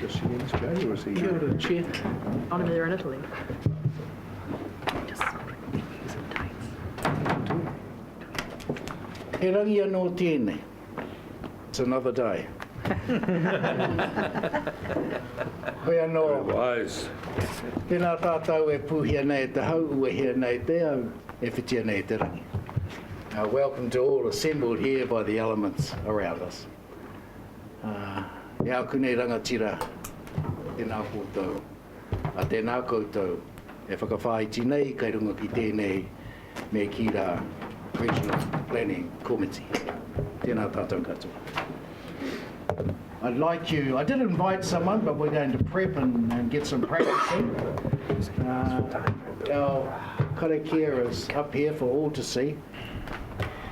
Just in Australia, or is he? Kia ora, Chair. On over there in Italy. He rangi anō tēnei. It's another day. Hoi anō. Wise. Tēnā tātou e pūhia nei te hau, ua hia nei te au, e whitia nei te rangi. Welcome to all assembled here by the elements around us. E au kunei rangatira, tēnā koutou, a tēnā koutou, e whakawhaiti nei, kai runga ki tēnei, me ki rā Regional Planning Committee. Tēnā tātou katoa. I'd like you, I did invite someone, but we're going to prep and get some practicing. Our karakia is up here for all to see.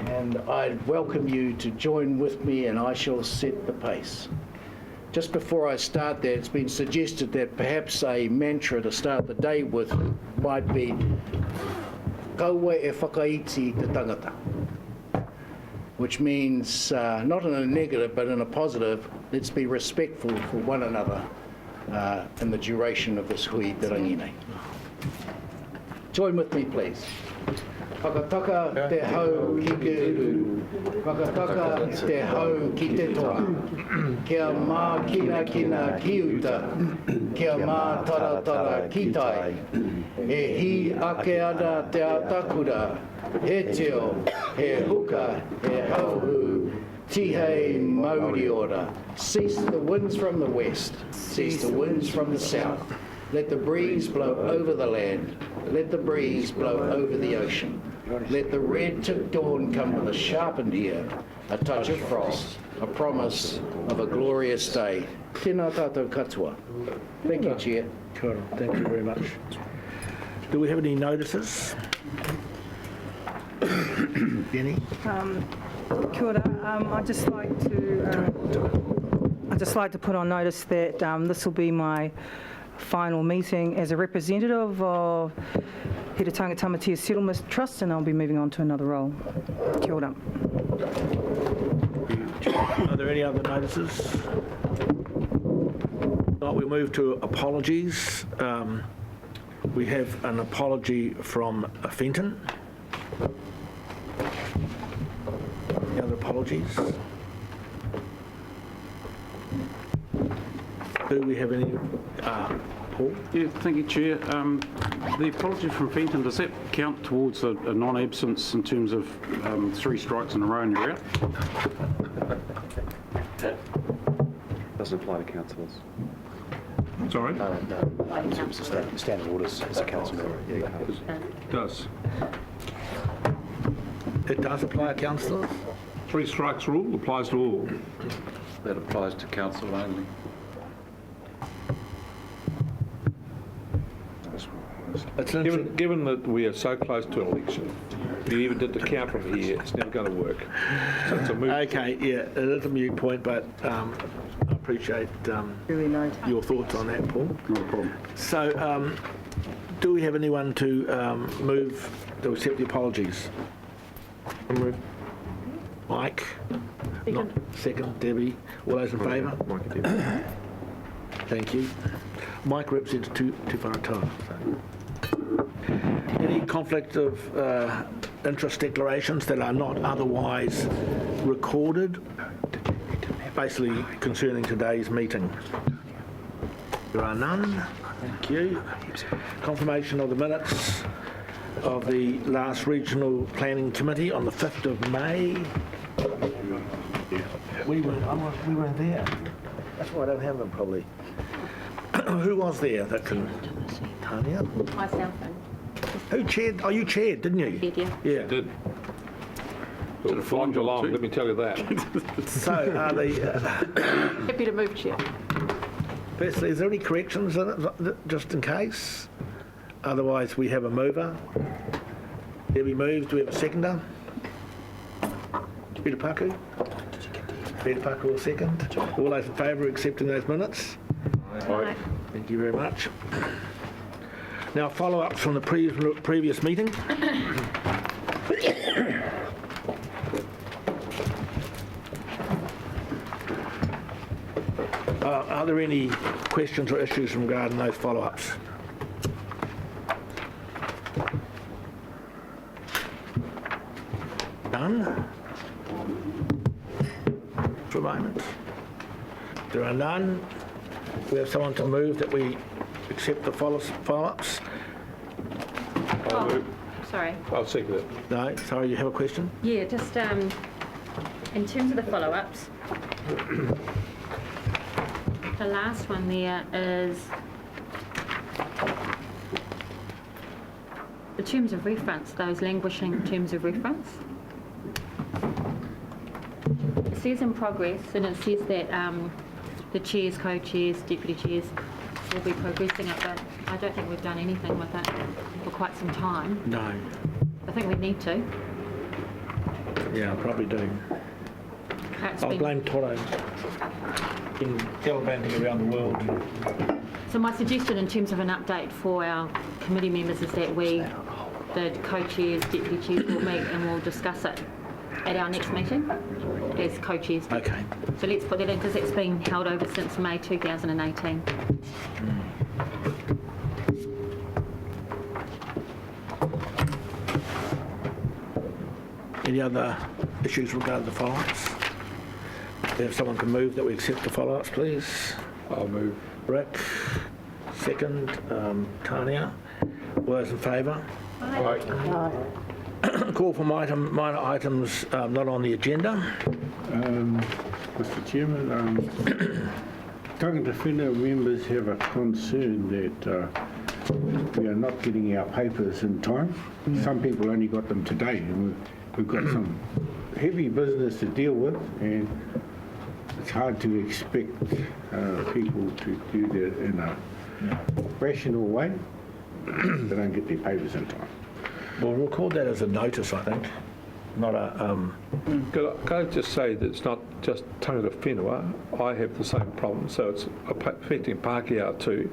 And I'd welcome you to join with me and I shall set the pace. Just before I start that, it's been suggested that perhaps a mantra to start the day with might be kaua e whakaiti te tangata, which means not in a negative but in a positive, let's be respectful for one another in the duration of this hui te rangi nei. Join with me, please. Whakataka te hau ki te uru, whakataka te hau ki te toa, kia mā kina kina ki uta, kia mā tara tara ki tai, e hi ake ana te atakura, he teo, he huka, he hauhu, tihei mauri ora. Cease the winds from the west, cease the winds from the south. Let the breeze blow over the land, let the breeze blow over the ocean. Let the red tipped dawn come with a sharpened ear, a touch of frost, a promise of a glorious day. Tēnā tātou katoa. Thank you, Chair. Sure, thank you very much. Do we have any notices? Benny? Kia ora. I'd just like to put on notice that this will be my final meeting as a representative of Hiratanga Tamatea Settlement Trust, and I'll be moving on to another role. Kia ora. Are there any other notices? Right, we move to apologies. We have an apology from Fenton. Any other apologies? Do we have any? Paul? Yeah, thank you, Chair. The apology from Fenton, does that count towards a non-absence in terms of 3 strikes in a row and you're out? Doesn't apply to councillors. Sorry? Standing orders as a council member. Yeah, It does. It does apply to councillors? 3 strikes rule applies to all. That applies to council only. Given that we are so close to an election, if you even did the count from here, it's never going to work. So it's a moot. Okay, yeah, it is a moot point, but I appreciate your thoughts on that, Paul. Not a problem. So, do we have anyone to move to accept the apologies? Move. Mike? Second. Second, Debbie. All those in favour? Thank you. Mike represents Tuwharetoa. Any conflict of interest declarations that are not otherwise recorded, basically concerning today's meeting? There are none. Thank you. Confirmation of the minutes of the last Regional Planning Committee on the 5th of May. We weren't there. That's why I don't have them, probably. Who was there that can... Tanya? Myself. Who chaired? Oh, you chaired, didn't you? Did you? Yeah. Did. It was flying along, let me tell you that. So, are they... Happy to move, Chair. Firstly, is there any corrections in it, just in case? Otherwise, we have a mover. Debbie moves. Do we have a seconder? Peter Paku? Peter Paku will second. All those in favour of accepting those minutes? Aye. Thank you very much. Now, follow-ups from the previous meeting. Are there any questions or issues regarding those follow-ups? None? For a moment. There are none. We have someone to move that we accept the follow-ups. I'll move. Sorry. I'll second it. No, sorry, you have a question? Yeah, just in terms of the follow-ups, the last one there is the terms of reference, those languishing terms of reference. It says in progress, and it says that the chairs, co-chairs, deputy chairs will be progressing it, but I don't think we've done anything with it for quite some time. No. I think we need to. Yeah, I probably do. It's I'll been- blame Toto. Been gallivanting around the world. So my suggestion in terms of an update for our committee members is that we, the co-chairs, deputy chairs will meet and we'll discuss it at our next meeting as co-chairs. Okay. So let's put that in because it's been held over since May 2018. Any other issues regarding the follow-ups? If someone can move that we accept the follow-ups, please. I'll move. Rick, second. Tania, all those in favour? Call for minor items not on the agenda. Mr Chairman, Tangata Whenua members have a concern that we are not getting our papers in time. Some people only got them today, and we've got some heavy business to deal with, and it's hard to expect people to do that in a rational way. They don't get their papers in time. We'll record that as a notice, I think, not a... Can I just say that it's not just Tangata Whenua, I have the same problem, so it's affecting Pākehā too.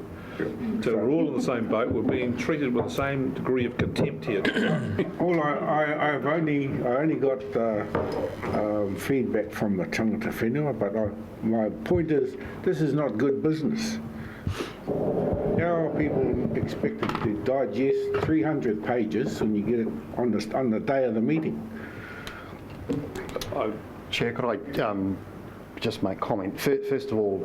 So we're all in the same boat, we're being treated with the same degree of contempt here. Well, I only got feedback from the Tangata Whenua, but my point is, this is not good business. How are people expected to digest 300 pages when you get it on the day of the meeting? Chair, could I just make comment? First of all,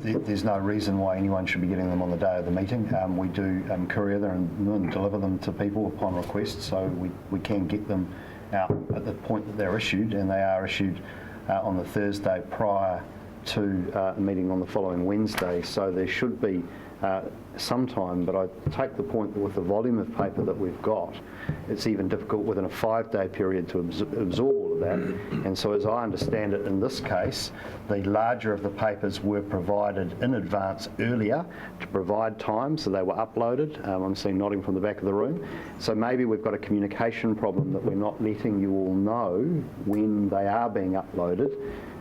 there's no reason why anyone should be getting them on the day of the meeting. We do courier them and deliver them to people upon request, so we can get them out at the point that they're issued, and they are issued on the Thursday prior to a meeting on the following Wednesday, so there should be some time, but I take the point that with the volume of paper that we've got, it's even difficult within a 5-day period to absorb all of that. And so as I understand it in this case, the larger of the papers were provided in advance earlier to provide time, so they were uploaded. I'm seeing nodding from the back of the room. So maybe we've got a communication problem that we're not letting you all know when they are being uploaded.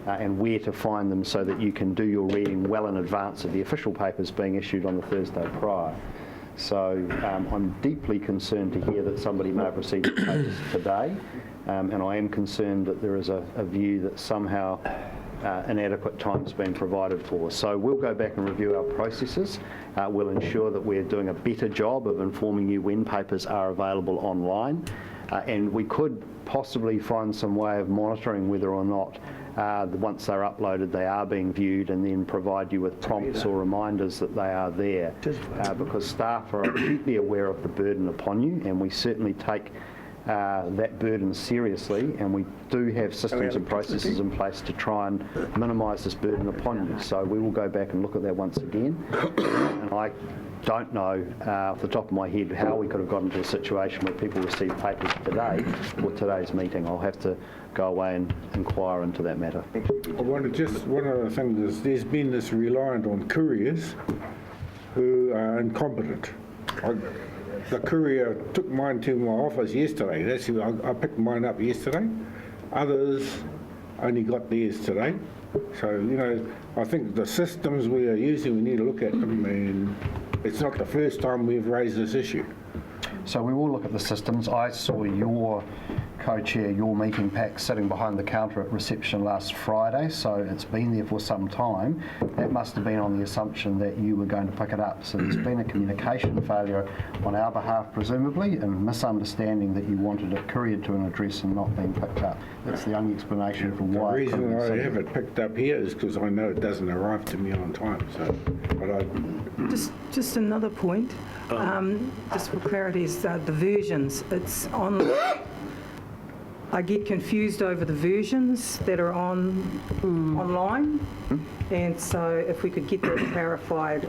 And where to find them so that you can do your reading well in advance of the official papers being issued on the Thursday prior. So I'm deeply concerned to hear that somebody may have received the papers today, and I am concerned that there is a view that somehow inadequate time has been provided for. So we'll go back and review our processes. We'll ensure that we're doing a better job of informing you when papers are available online, and we could possibly find some way of monitoring whether or not once they're uploaded, they are being viewed, and then provide you with prompts or reminders that they are there. Because staff are acutely aware of the burden upon you, and we certainly take that burden seriously, and we do have systems and processes in place to try and minimise this burden upon you. So we will go back and look at that once again. And I don't know off the top of my head how we could have gotten to a situation where people received papers today for today's meeting. I'll have to go away and inquire into that matter. I want to just, one of the things is there's been this reliant on couriers who are incompetent. The courier took mine to my office yesterday. That's who I picked mine up yesterday. Others only got theirs today. So, you know, I think the systems we are using, we need to look at them, and it's not the first time we've raised this issue. So we will look at the systems. I saw your co-chair, your meeting pack sitting behind the counter at reception last Friday, so it's been there for some time. That must have been on the assumption that you were going to pick it up. So there's been a communication failure on our behalf, presumably, and a misunderstanding that you wanted it couriered to an address and not being picked up. That's the only explanation for The why. it couldn't reason be I seen. have it picked up here is because I know it doesn't arrive to me on time, so, but Just another point, just for clarity, is the versions. It's on. I get confused over the versions that are online, and so if we could get that clarified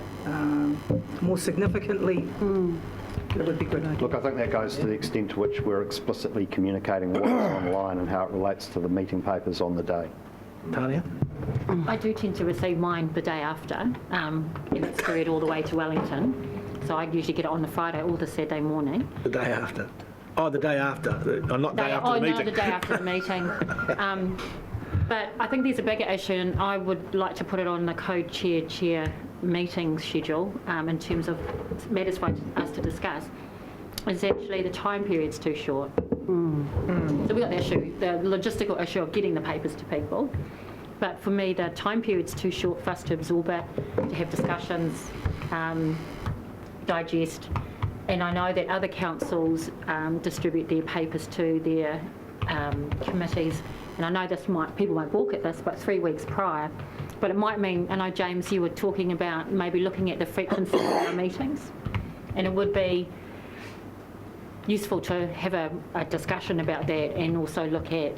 more significantly, that would be good. Look, I think that goes to the extent to which we're explicitly communicating what is online and how it relates to the meeting papers on the day. Tanya? I do tend to receive mine the day after, and it's couriered all the way to Wellington. So I usually get it on the Friday or the Saturday morning. The day after. Oh, the day after. Not day after the meeting. No, the day after the meeting. But I think there's a bigger issue, and I would like to put it on the co-chair meeting schedule in terms of matters for us to discuss. Is actually the time period's too short. So we've got the issue, the logistical issue of getting the papers to people. But for me, the time period's too short for us to absorb it, to have discussions, digest. And I know that other councils distribute their papers to their committees. And I know people won't balk at this, but 3 weeks prior. But it might mean, I know James, you were talking about maybe looking at the frequency of our meetings. And it would be useful to have a discussion about that and also look at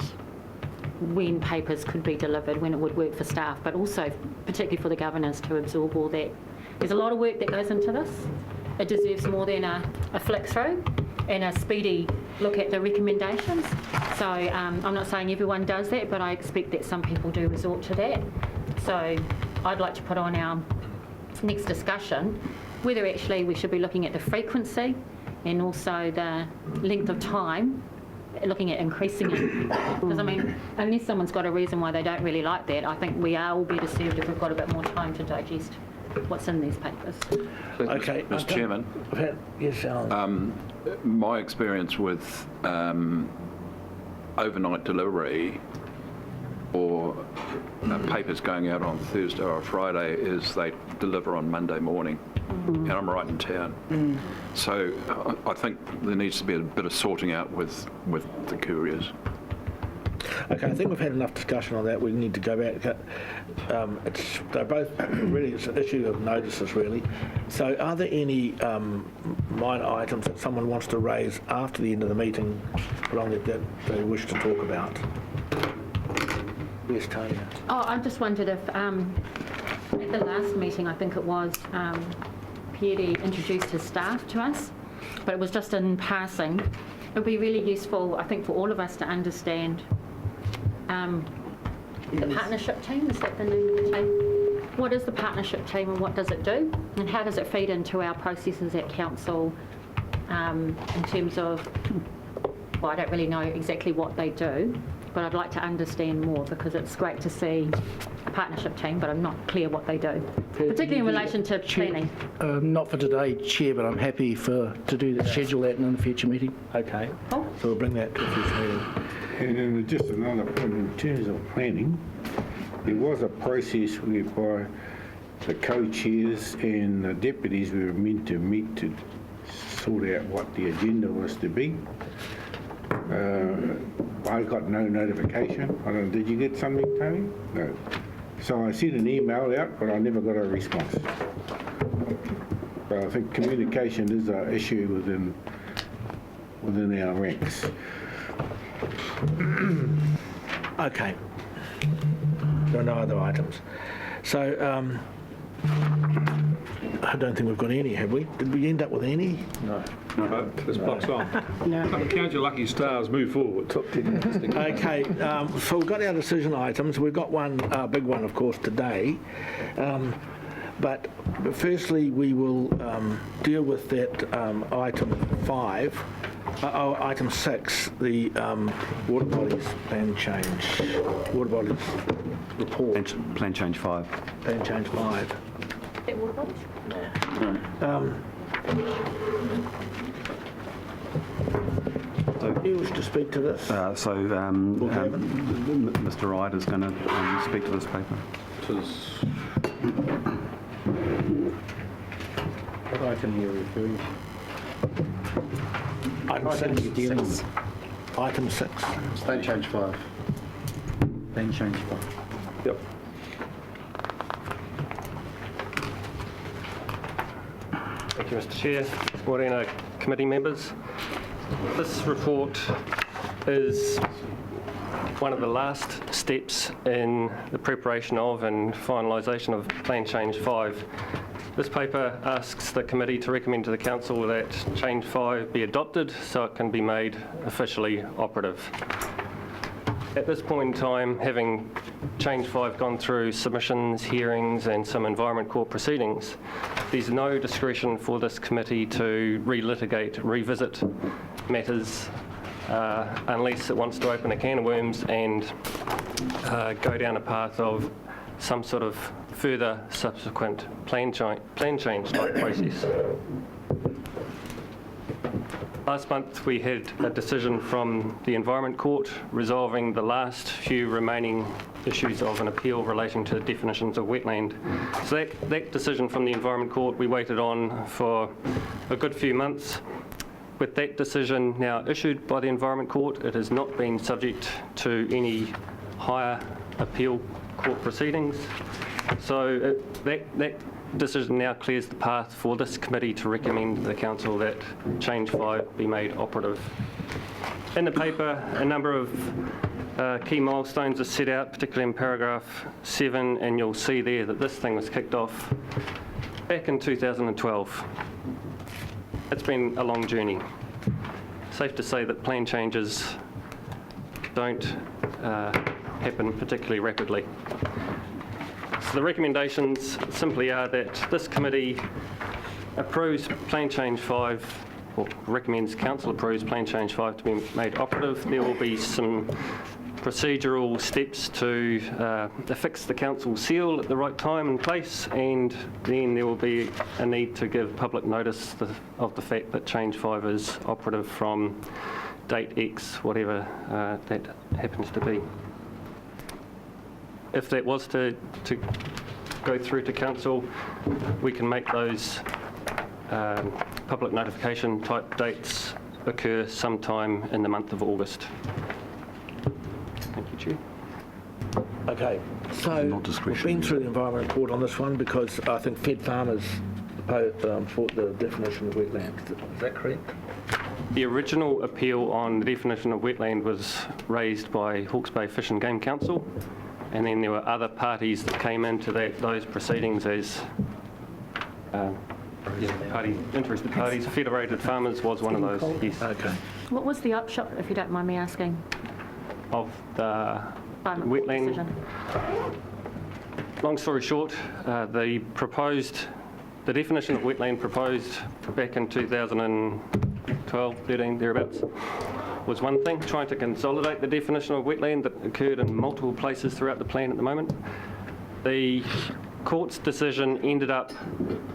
when papers could be delivered, when it would work for staff, but also particularly for the governors to absorb all that. There's a lot of work that goes into this. It deserves more than a flick through and a speedy look at the recommendations. So I'm not saying everyone does that, but I expect that some people do resort to that. So I'd like to put on our next discussion whether actually we should be looking at the frequency and also the length of time, looking at increasing it. Because, I mean, unless someone's got a reason why they don't really like that, I think we are all better served if we've got a bit more time to digest what's in these papers. Okay. Mr. Chairman, Yes, Alan. my experience with overnight delivery or papers going out on Thursday or Friday is they deliver on Monday morning, and I'm right in town. So I think there needs to be a bit of sorting out with the couriers. Okay, I think we've had enough discussion on that. We need to go back. They're both really, it's an issue of notices, really. So are there any minor items that someone wants to raise after the end of the meeting along that they wish to talk about? Yes, Tanya. Oh, I just wondered if, at the last meeting, I think it was, Pierre introduced his staff to us, but it was just in passing. It would be really useful, I think, for all of us to understand the partnership team. Is that the name of the team? What is the partnership team and what does it do? And how does it feed into our processes at council in terms of, well, I don't really know exactly what they do, but I'd like to understand more because it's great to see a partnership team, but I'm not clear what they do, particularly in relation to planning. Not for today, Chair, but I'm happy to schedule that in a future meeting. Okay. Oh. So we'll bring that to a future meeting. And then just another point, in terms of planning, there was a process whereby the co-chairs and the deputies were meant to meet to sort out what the agenda was to be. I got no notification. I don't know, did you get something, Tony? No. So I sent an email out, but I never got a response. But I think communication is an issue within our ranks. Okay. There are no other items. So I don't think we've got any, have we? Did we end up with any? No, this block's on. Count your lucky stars, move forward. Okay, so we've got our decision items. We've got one big one, of course, today. But firstly, we will deal with that item 6, the water bodies plan change, water bodies report. Plan change 5. Plan change 5. you wish to speak to this? Mr. Wright is going to speak to this paper. What item are you referring to? Item 6. Item 6. Don't change 5. Then change 5. Yep. Thank you, Mr. Chair. Morena committee members. This report is one of the last steps in the preparation of and finalisation of Plan Change 5. This paper asks the committee to recommend to the council that Change 5 be adopted so it can be made officially operative. At this point in time, having Change 5 gone through submissions, hearings and some Environment Court proceedings, there's no discretion for this committee to relitigate, revisit matters unless it wants to open a can of worms and go down a path of some sort of further subsequent plan change type process. Last month we had a decision from the Environment Court resolving the last few remaining issues of an appeal relating to definitions of wetland. So that decision from the Environment Court we waited on for a good few months. With that decision now issued by the Environment Court, it has not been subject to any higher appeal court proceedings. So that decision now clears the path for this committee to recommend to the council that Change 5 be made operative. In the paper, a number of key milestones are set out, particularly in paragraph 7, and you'll see there that this thing was kicked off back in 2012. It's been a long journey. Safe to say that plan changes don't happen particularly rapidly. So the recommendations simply are that this committee approves Plan Change 5, or recommends council approves Plan Change 5 to be made operative. There will be some procedural steps to affix the council seal at the right time and place, and then there will be a need to give public notice of the fact that Change 5 is operative from date X, whatever that happens to be. If that was to go through to council, we can make those public notification type dates occur sometime in the month of August. Thank you, Chair. Okay, so we've been through the Environment Court on this one because I think Fed Farmers fought the definition of wetland. Is that correct? The original appeal on the definition of wetland was raised by Hawke's Bay Fish and Game Council, and then there were other parties that came into those proceedings as interested parties. Federated Farmers was one of those, yes. Okay. What was the upshot, if you don't mind me asking? Of the Environment wetland. decision? Long story short, the definition of wetland proposed back in 2012, 13, thereabouts, was one thing, trying to consolidate the definition of wetland that occurred in multiple places throughout the plan at the moment. The court's decision ended up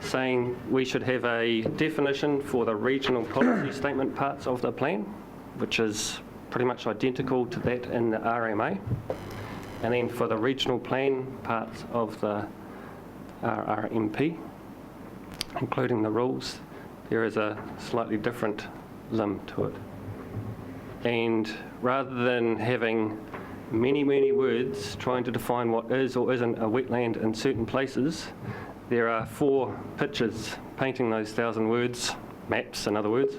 saying we should have a definition for the regional policy statement parts of the plan, which is pretty much identical to that in the RMA. And then for the regional plan parts of the RRMP, including the rules, there is a slightly different limb to it. And rather than having many, many words trying to define what is or isn't a wetland in certain places, there are 4 pictures painting those 1,000 words, maps in other words,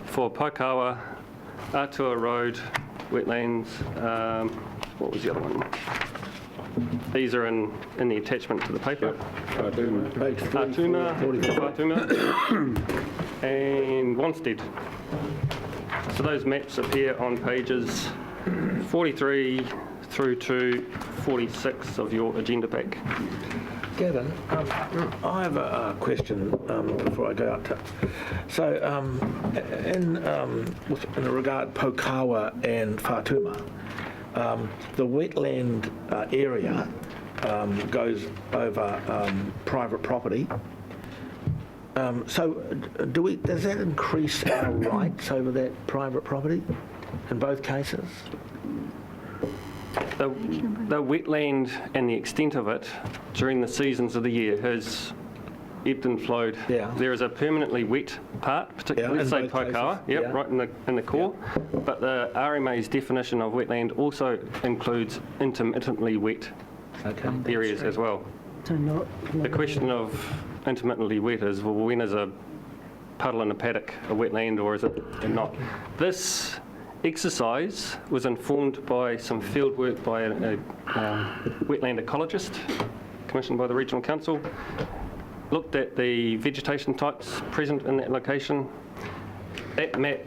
for Pokawa, Atua Road, wetlands, what was the other one? These are in the attachment to the paper. Atuma, and Wanstead. So those maps appear on pages 43 through to 46 of your agenda pack. Gavin, I have a question before I go out to. So, in regard Pokawa and Whātuma, the wetland area goes over private property. So, does that increase our rights over that private property? in both cases? The wetland and the extent of it during the seasons of the year has ebbed and flowed. Yeah. There is a permanently wet part, particularly, Yeah, in say both Paikawa, cases. Yeah. right in the core. But the RMA's definition of wetland also includes intermittently wet areas as well. The question of intermittently wet is, well, when is a puddle in a paddock a wetland or is it not? This exercise was informed by some field work by a wetland ecologist commissioned by the Regional Council, looked at the vegetation types present in that location. That map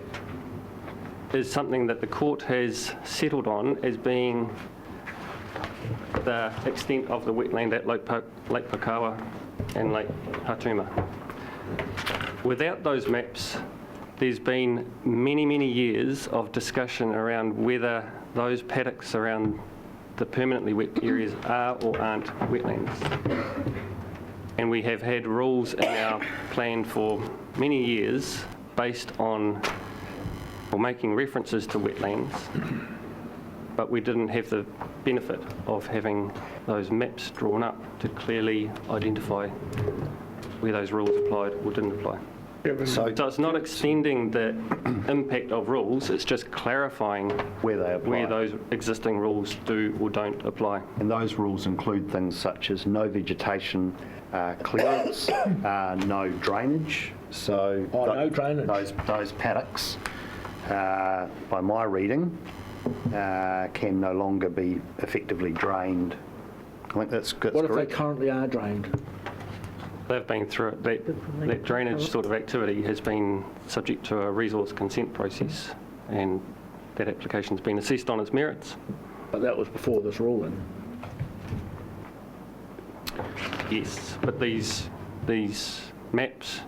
is something that the court has settled on as being the extent of the wetland at Lake Paikawa and Lake Hatuma. Without those maps, there's been many, many years of discussion around whether those paddocks around the permanently wet areas are or aren't wetlands. And we have had rules in our plan for many years based on, or making references to wetlands, but we didn't have the benefit of having those maps drawn up to clearly identify where those rules applied or didn't apply. So it's not extending the impact of rules, it's just clarifying Where they apply. where those existing rules do or don't apply. And those rules include things such as no vegetation clearance, no drainage. So no drainage. Those paddocks, by my reading, can no longer be effectively drained. I think that's good. What if they currently are drained? They've been through it. That drainage sort of activity has been subject to a resource consent process, and that application's been assessed on its merits. But that was before this ruling. Yes, but these maps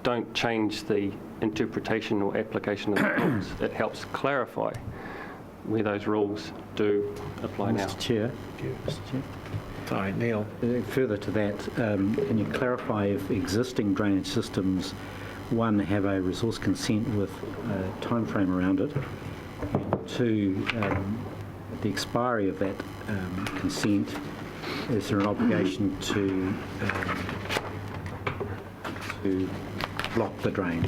don't change the interpretation or application of the rules. It helps clarify where those rules do apply now. Mr Chair. Sorry, Neil. Further to that, can you clarify if existing drainage systems, one, have a resource consent with a time frame around it, and two, at the expiry of that consent, is there an obligation to block the drain?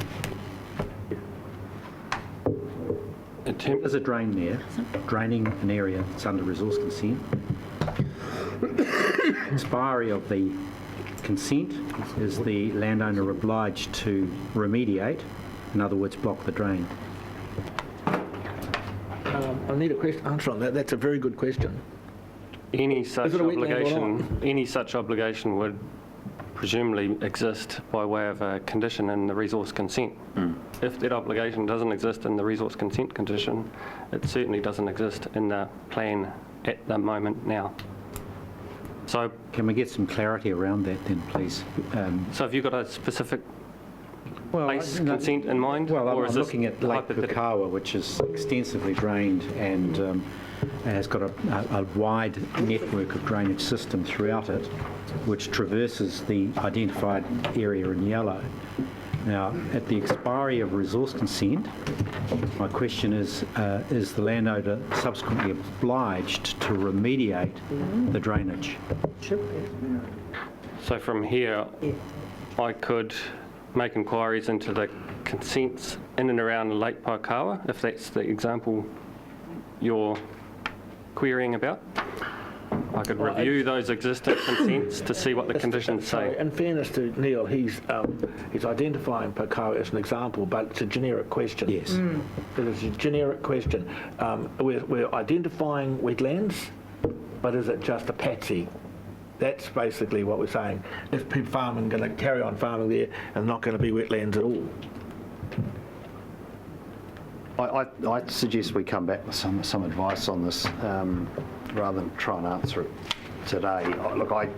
There's a drain there, draining an area that's under resource consent. Expiry of the consent, is the landowner obliged to remediate, in other words, block the drain? I need a answer on that. That's a very good question. Any such Is it a wetland or obligation would presumably exist by way of a condition in the resource consent. If that obligation doesn't exist in the resource consent condition, it certainly doesn't exist in the plan at the moment now. So, can we get some clarity around that then, please? So have you got a specific place no, consent in mind? Well, or I'm is this looking at Lake Paikawa, which is extensively drained and has got a wide network of drainage system throughout it, which traverses the identified area in yellow. Now, at the expiry of resource consent, my question is the landowner subsequently obliged to remediate the drainage? So from here, I could make inquiries into the consents in and around Lake Paikawa, if that's the example you're querying about. I could review those existing consents to see what the conditions say. In fairness to Neil, he's identifying Paikawa as an example, but it's a generic question. Yes. It is a generic question. We're identifying wetlands, but is it just a patsy? That's basically what we're saying. Is people farming going to carry on farming there and not going to be wetlands at all? I suggest we come back with some advice on this rather than try and answer it today. Look, I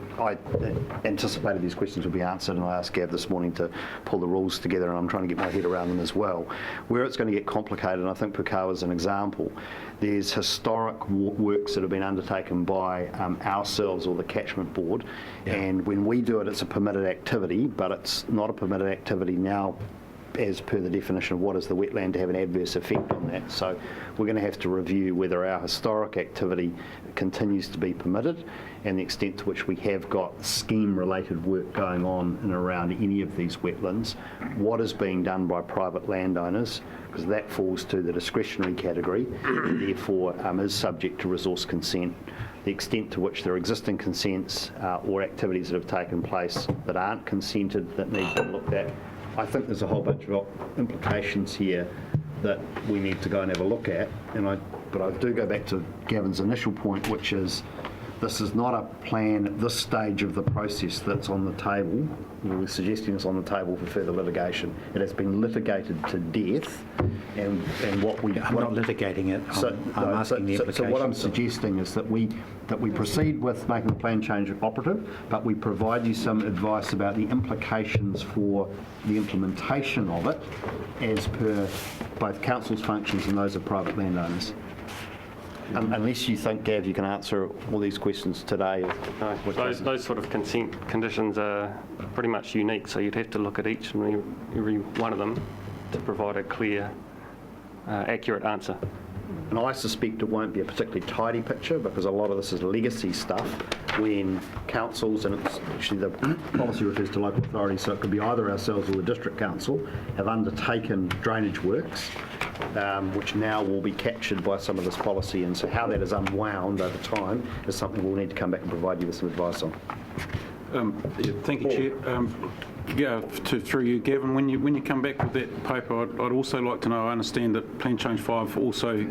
anticipated these questions would be answered, and I asked Gav this morning to pull the rules together, and I'm trying to get my head around them as well. Where it's going to get complicated, and I think Paikawa is an example, there's historic works that have been undertaken by ourselves or the catchment board, and when we do it, it's a permitted activity, but it's not a permitted activity now as per the definition of what is the wetland to have an adverse effect on that. So we're going to have to review whether our historic activity continues to be permitted and the extent to which we have got scheme-related work going on in and around any of these wetlands, what is being done by private landowners, because that falls to the discretionary category and therefore is subject to resource consent. The extent to which there are existing consents or activities that have taken place that aren't consented that need to be looked at. I think there's a whole bunch of implications here that we need to go and have a look at. But I do go back to Gavin's initial point, which is this is not a plan at this stage of the process that's on the table. We're suggesting it's on the table for further litigation. It has been litigated to death, and what we... I'm not litigating it. I'm asking the implications. So what I'm suggesting is that we proceed with making the plan change operative, but we provide you some advice about the implications for the implementation of it as per both council's functions and those of private landowners. Unless you think, Gav, you can answer all these questions today. No, those sort of consent conditions are pretty much unique, so you'd have to look at each and every one of them to provide a clear, accurate answer. And I suspect it won't be a particularly tidy picture because a lot of this is legacy stuff when councils, and it's actually the policy refers to local authorities, so it could be either ourselves or the district council, have undertaken drainage works, which now will be captured by some of this policy. And so how that is unwound over time is something we'll need to come back and provide you with some advice on. Thank you, Chair. Through you, Gavin, when you come back with that paper, I'd also like to know, I understand that Plan Change 5 also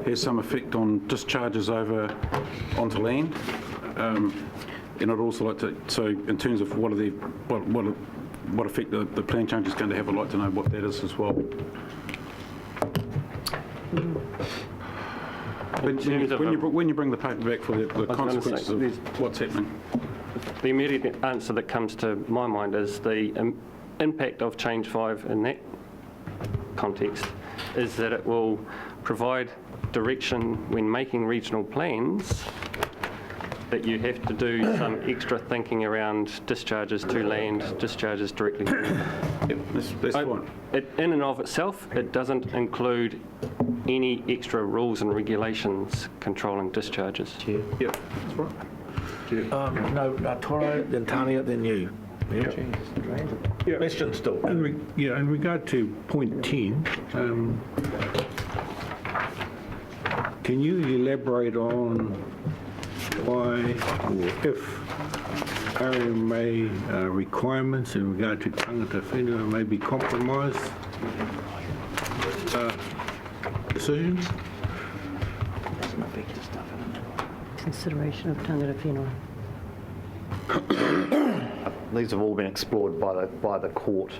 has some effect on discharges over onto land. And I'd also like to, so in terms of what effect the plan change is going to have, I'd like to know what that is as well. When you bring the paper back for the consequences of what's happening. The immediate answer that comes to my mind is the impact of Change 5 in that context is that it will provide direction when making regional plans that you have to do some extra thinking around discharges to land, discharges directly to land. Yep, that's fine. In and of itself, it doesn't include any extra rules and regulations controlling discharges. Chair. Yep, that's right. No, Toro, then Tania, then you. Yeah. Question still. In regard to point 10, can you elaborate on why or if RMA requirements in regard to tangata whenua may be compromised decisions? Consideration of tangata whenua. These have all been explored by the court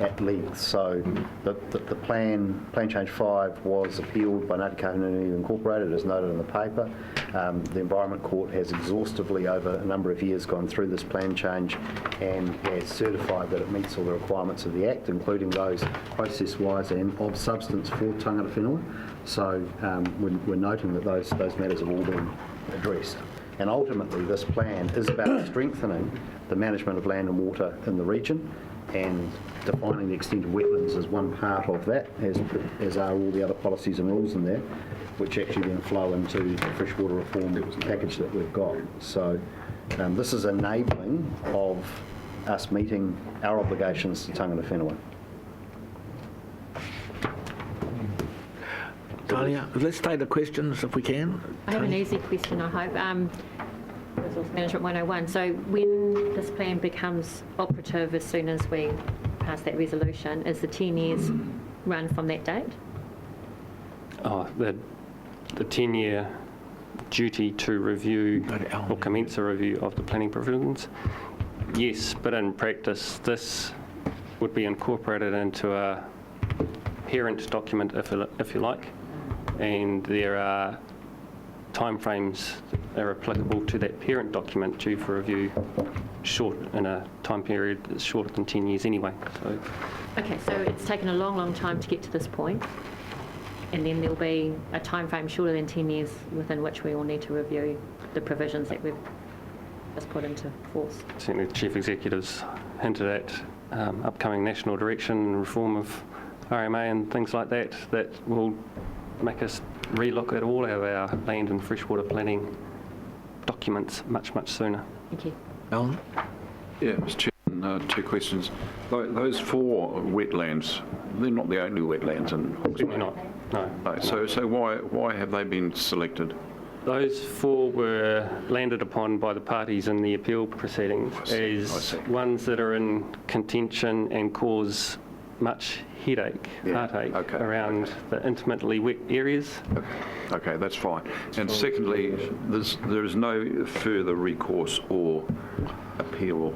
at length. So the plan change 5 was appealed by Ngāti Kahungunu Incorporated, as noted in the paper. The Environment Court has exhaustively over a number of years gone through this plan change and has certified that it meets all the requirements of the Act, including those process-wise and of substance for tangata whenua. So we're noting that those matters have all been addressed. And ultimately, this plan is about strengthening the management of land and water in the region and defining the extent of wetlands as one part of that, as are all the other policies and rules in there, which actually then flow into the freshwater reform package that we've got. So this is enabling of us meeting our obligations to tangata whenua. Tania, let's take the questions if we can. I have an easy question, I hope. Resource Management 101. So when this plan becomes operative as soon as we pass that resolution, is the 10 years run from that date? The 10-year duty to review or commence a review of the planning provisions? Yes, but in practice this would be incorporated into a parent document, if you like, and there are timeframes that are applicable to that parent document due for review in a time period that's shorter than 10 years anyway. So. Okay, so it's taken a long, long time to get to this point, and then there'll be a time frame shorter than 10 years within which we will need to review the provisions that we've just put into force. Certainly the Chief Executive's hinted at upcoming national direction and reform of RMA and things like that, that will make us relook at all of our land and freshwater planning documents much, much sooner. Thank you. Alan? Yeah, Mr. Chairman, 2 questions. Those 4 wetlands, they're not the only wetlands in Certainly Hawke's not, no. Bay. So why have they been selected? Those 4 were landed upon by the parties in the appeal proceedings I as see. ones that are in contention and cause much headache, Yeah, heartache okay, around the intimately wet areas. Okay, that's fine. And secondly, there is no further recourse or appeal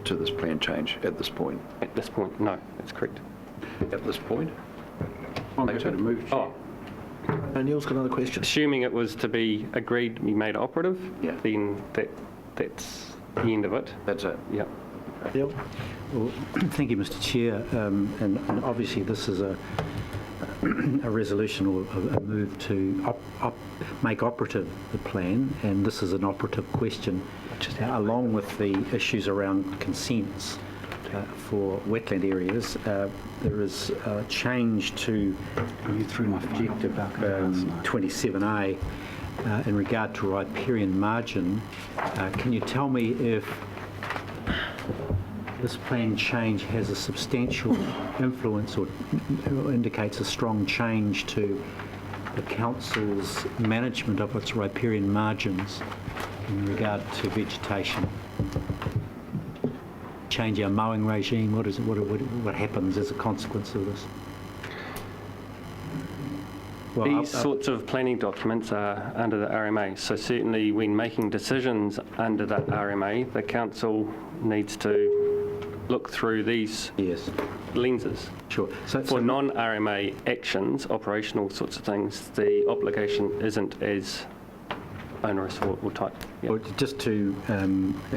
to this plan change at this point? At this point, no, that's correct. At this point? I'm happy to move, Chair. Oh, Neil's got another question. assuming it was to be agreed to be made operative, Yeah. then that's the end of it. That's it? Yeah. Neil? Well, thank you, Mr. Chair. And obviously, this is a resolution or a move to make operative the plan, and this is an operative question, along with the issues around consents for wetland areas. There is a change to objective 27A in regard to riparian margin. Can you tell me if this plan change has a substantial influence or indicates a strong change to the council's management of its riparian margins in regard to vegetation? Change our mowing regime? What happens as a consequence of this? Well, These sorts of planning documents are under the RMA, so certainly when making decisions under that RMA, the council needs to look through these yes, lenses. sure. For non-RMA actions, operational sorts of things, the obligation isn't as onerous or tight. Yeah. Well, just to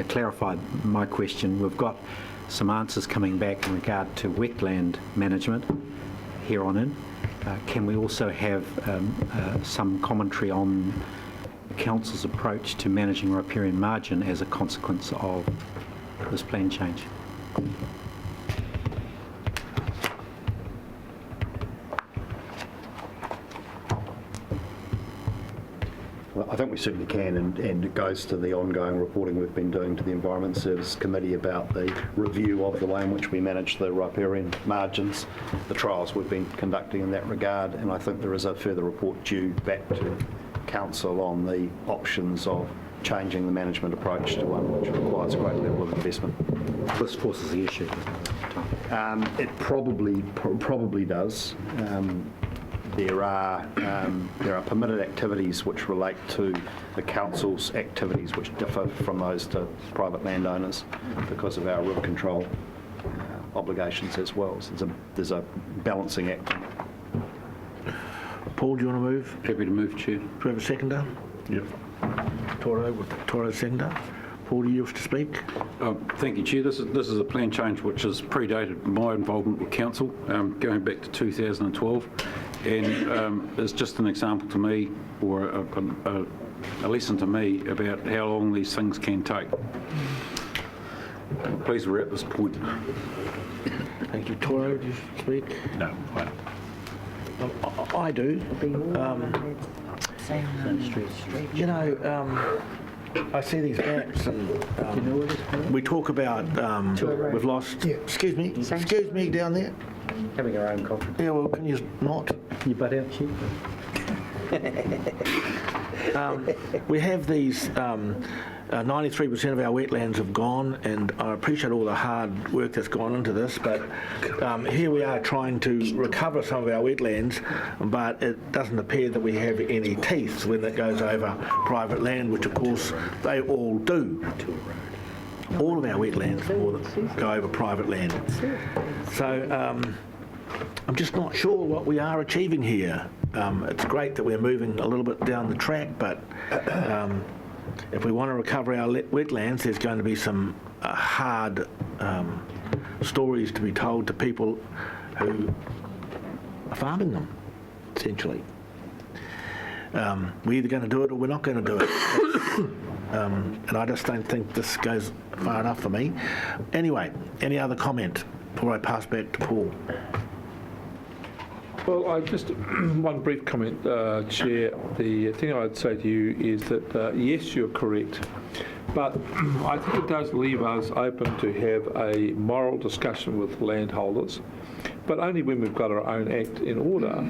clarify my question, we've got some answers coming back in regard to wetland management here on in. Can we also have some commentary on the council's approach to managing riparian margin as a consequence of this plan change? Well, I think we certainly can, and it goes to the ongoing reporting we've been doing to the Environment Service Committee about the review of the way in which we manage the riparian margins, the trials we've been conducting in that regard, and I think there is a further report due back to Council on the options of changing the management approach to one which requires a great level of investment. This forces the issue. It probably does. There are permitted activities which relate to the council's activities which differ from those to private landowners because of our river control obligations as well. So there's a balancing act. Paul, do you want to move? Happy to move, Chair. Do we have a seconder? Yep. Toro seconder. Paul, do you wish to speak? Thank you, Chair. This is a plan change which has predated my involvement with council, going back to 2012, and it's just an example to me, or a lesson to me about how long these things can take. Please, we're at this point. Thank you. Toro, do you speak? No, I do. You know, I see these maps and we talk about we've lost. Excuse me, down there. Having our own conference. Yeah, well, can you not? You butt out, Chief. We have these. 93% of our wetlands have gone, and I appreciate all the hard work that's gone into this, but here we are trying to recover some of our wetlands, but it doesn't appear that we have any teeth when it goes over private land, which of course they all do. All of our wetlands go over private land. So I'm just not sure what we are achieving here. It's great that we're moving a little bit down the track, but if we want to recover our wetlands, there's going to be some hard stories to be told to people who are farming them, essentially. We're either going to do it or we're not going to do it. And I just don't think this goes far enough for me. Anyway, any other comment before I pass back to Paul? Well, I just one brief comment, Chair. The thing I'd say to you is that yes, you're correct, but I think it does leave us open to have a moral discussion with landholders, but only when we've got our own act in order.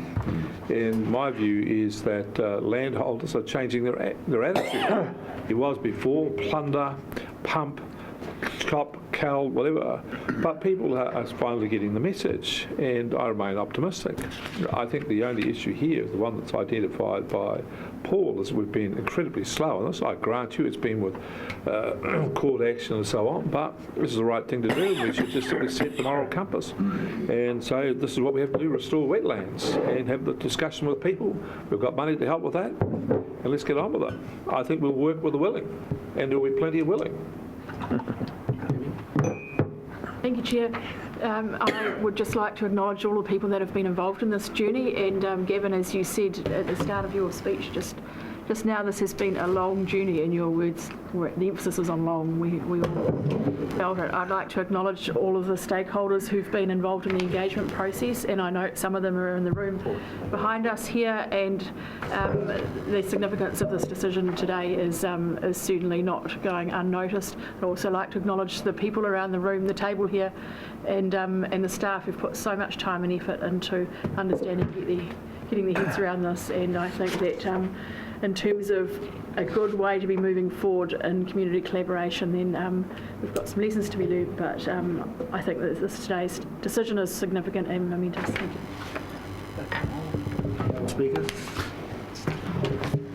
And my view is that landholders are changing their attitude. It was before plunder, pump, chop, cull, whatever, but people are finally getting the message, and I remain optimistic. I think the only issue here is the one that's identified by Paul, is we've been incredibly slow on this. I grant you it's been with court action and so on, but this is the right thing to do. We should just simply set the moral compass and say this is what we have to do, restore wetlands, and have the discussion with people. We've got money to help with that, and let's get on with it. I think we'll work with the willing, and there will be plenty of willing. Thank you, Chair. I would just like to acknowledge all the people that have been involved in this journey, and Gavin, as you said at the start of your speech just now, this has been a long journey. In your words, the emphasis was on long. We all felt it. I'd like to acknowledge all of the stakeholders who've been involved in the engagement process, and I know some of them are in the room behind us here, and the significance of this decision today is certainly not going unnoticed. I'd also like to acknowledge the people around the room, the table here, and the staff who've put so much time and effort into understanding, getting their heads around this, and I think that in terms of a good way to be moving forward in community collaboration, then we've got some lessons to be learned, but I think that today's decision is significant and momentous. Thank you. Speakers?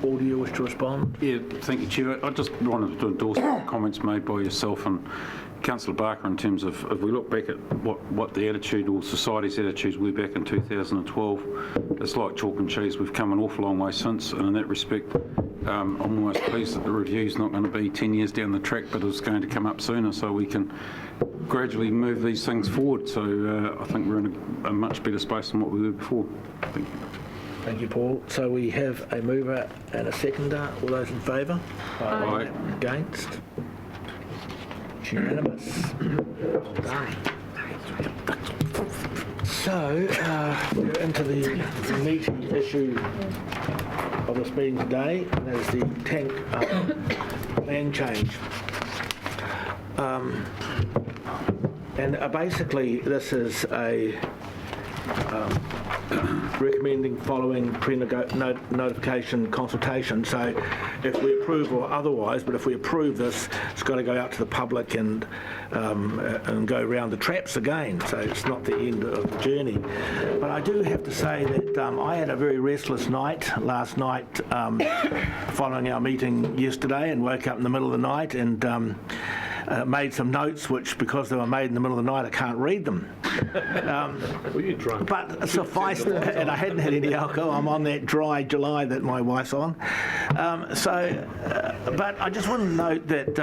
Paul, do you wish to respond? Yeah, thank you, Chair. I just wanted to endorse the comments made by yourself and Councillor Barker in terms of, if we look back at what the attitude or society's attitudes were back in 2012, it's like chalk and cheese. We've come an awful long way since, and in that respect, I'm almost pleased that the review's not going to be 10 years down the track, but it's going to come up sooner so we can gradually move these things forward. So I think we're in a much better space than what we were before. Thank you. Thank you, Paul. So we have a mover and a seconder. All those in favour? Aye. Against? Unanimous. Done. So we're into the meaty issue of this meeting today, and that is the tank plan change. And basically this is a recommending following pre-notification consultation. So if we approve or otherwise, but if we approve this, it's got to go out to the public and go around the traps again. So it's not the end of the journey. But I do have to say that I had a very restless night last night following our meeting yesterday, and woke up in the middle of the night and made some notes, which, because they were made in the middle of the night, I can't read them. Were you drunk? But suffice, and I hadn't had any alcohol. I'm on that dry July that my wife's on. But I just want to note that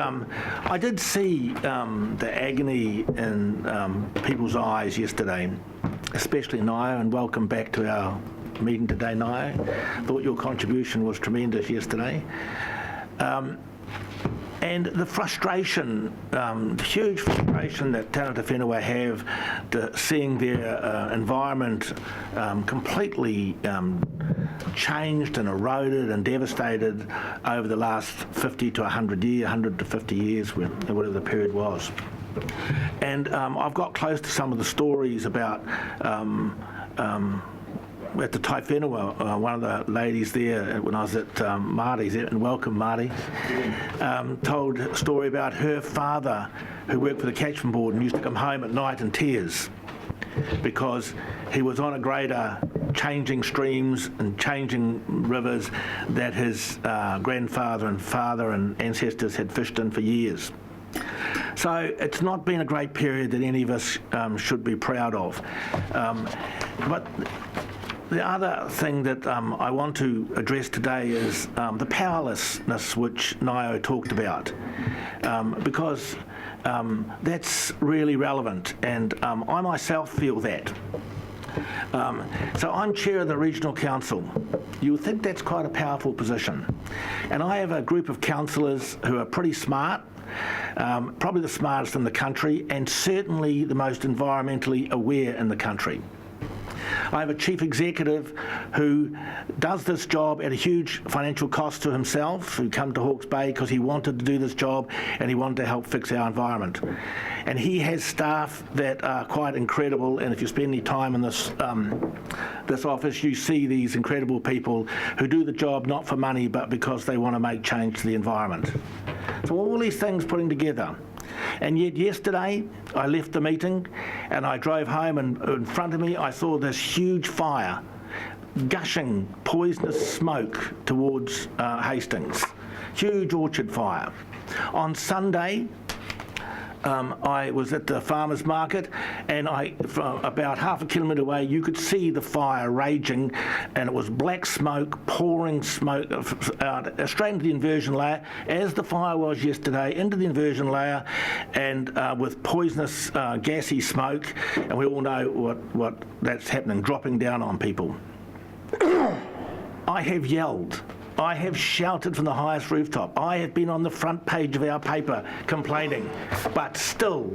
I did see the agony in people's eyes yesterday, especially Naya, and welcome back to our meeting today, Naya. Thought your contribution was tremendous yesterday. And the frustration, the huge frustration that Tangata Whenua have to seeing their environment completely changed and eroded and devastated over the last 50 to 100 years, 100 to 50 years, whatever the period was. And I've got close to some of the stories about at the Tai Whenua, one of the ladies there, when I was at Marty's, and welcome Marty, told a story about her father, who worked for the catchment board and used to come home at night in tears because he was on a grader changing streams and changing rivers that his grandfather and father and ancestors had fished in for years. So it's not been a great period that any of us should be proud of. But the other thing that I want to address today is the powerlessness which Nio talked about, because that's really relevant, and I myself feel that. So I'm chair of the Regional Council. You would think that's quite a powerful position. And I have a group of councillors who are pretty smart, probably the smartest in the country, and certainly the most environmentally aware in the country. I have a chief executive who does this job at a huge financial cost to himself, who come to Hawke's Bay because he wanted to do this job and he wanted to help fix our environment. And he has staff that are quite incredible, and if you spend any time in this office, you see these incredible people who do the job not for money but because they want to make change to the environment. So all these things putting together. And yet yesterday I left the meeting and I drove home, and in front of me I saw this huge fire, gushing poisonous smoke towards Hastings. Huge orchard fire. On Sunday I was at the farmers market, and from about half a kilometre away you could see the fire raging, and it was black smoke, pouring smoke out straight into the inversion layer, as the fire was yesterday, into the inversion layer, and with poisonous gassy smoke, and we all know what that's happening, dropping down on people. I have yelled. I have shouted from the highest rooftop. I have been on the front page of our paper complaining, but still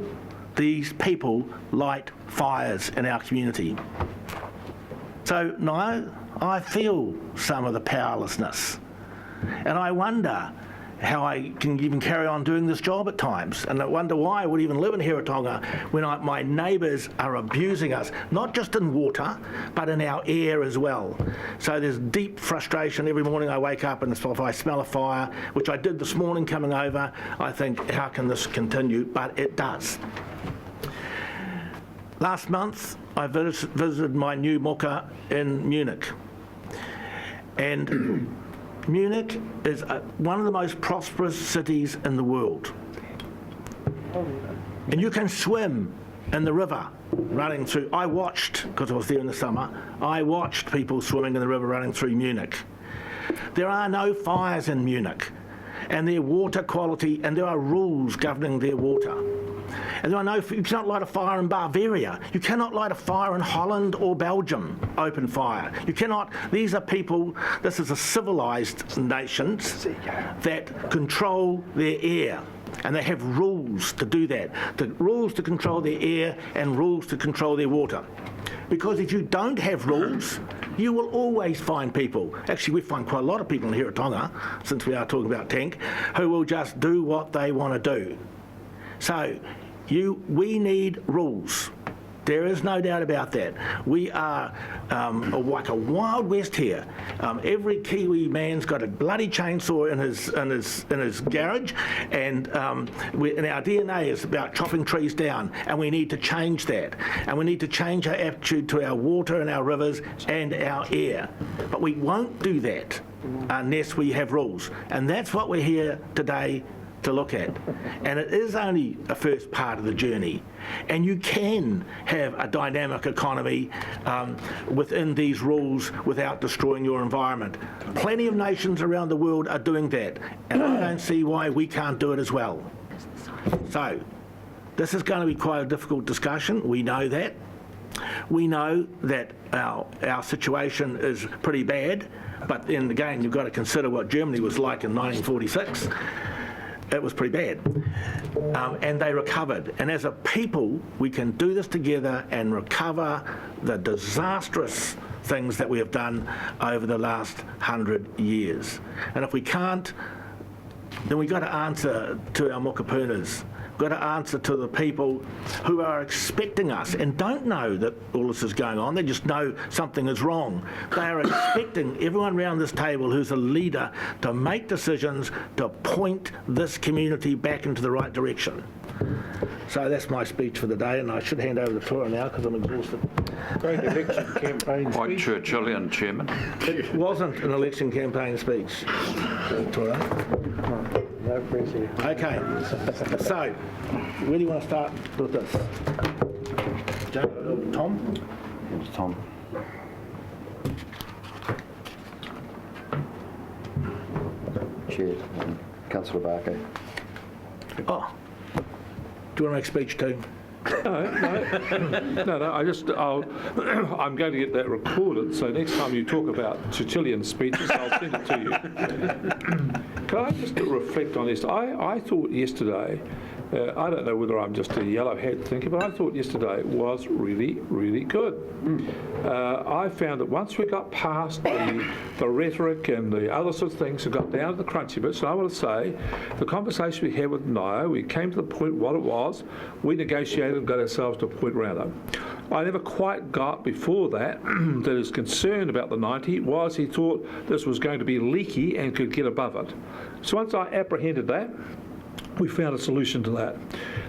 these people light fires in our community. So now I feel some of the powerlessness, and I wonder how I can even carry on doing this job at times. And I wonder why I would even live in Hiratonga when my neighbours are abusing us, not just in water, but in our air as well. So there's deep frustration. Every morning I wake up and if I smell a fire, which I did this morning coming over, I think, how can this continue? But it does. Last month, I visited my new moka in Munich. And Munich is one of the most prosperous cities in the world. And you can swim in the river running through. I watched, because I was there in the summer, I watched people swimming in the river running through Munich. There are no fires in Munich, and their water quality, and there are rules governing their water. And there are no, you cannot light a fire in Bavaria. You cannot light a fire in Holland or Belgium, open fire. You cannot, these are people, this is a civilised nations that control their air. And they have rules to do that. The rules to control their air and rules to control their water. Because if you don't have rules, you will always find people, actually we find quite a lot of people in Hiratonga, since we are talking about tank, who will just do what they want to do. So we need rules. There is no doubt about that. We are like a wild west here. Every Kiwi man's got a bloody chainsaw in his garage, and our DNA is about chopping trees down, and we need to change that. And we need to change our attitude to our water and our rivers and our air. But we won't do that unless we have rules. And that's what we're here today to look at. And it is only a first part of the journey. And you can have a dynamic economy within these rules without destroying your environment. Plenty of nations around the world are doing that, and I don't see why we can't do it as well. So this is going to be quite a difficult discussion. We know that. We know that our situation is pretty bad, but then again, you've got to consider what Germany was like in 1946. It was pretty bad, and they recovered. And as a people, we can do this together and recover the disastrous things that we have done over the last 100 years. And if we can't, then we've got to answer to our mokapunas. We've got to answer to the people who are expecting us and don't know that all this is going on. They just know something is wrong. They are expecting everyone around this table who's a leader to make decisions to point this community back into the right direction. So that's my speech for the day, and I should hand over the floor now because I'm exhausted. Great election campaign Quite speech. Churchillian, Chairman. It wasn't an election campaign speech, Victoria. No pressure. Okay, so where do you want to start with this? Tom? Here's Tom. Chair, Councillor Barker. Oh, do you want to make a speech too? No, I'm going to get that recorded, so next time you talk about Chichilian speeches, I'll send it to you. Can I just reflect on this? I thought yesterday, I don't know whether I'm just a yellow hat thinker, but I thought yesterday was really, really good. I found that once we got past the rhetoric and the other sorts of things and got down to the crunchy bits, and I want to say, the conversation we had with Nio, we came to the point what it was, we negotiated and got ourselves to a point around it. I never quite got before that his concern about the 90 was he thought this was going to be leaky and could get above it. So once I apprehended that, we found a solution to that.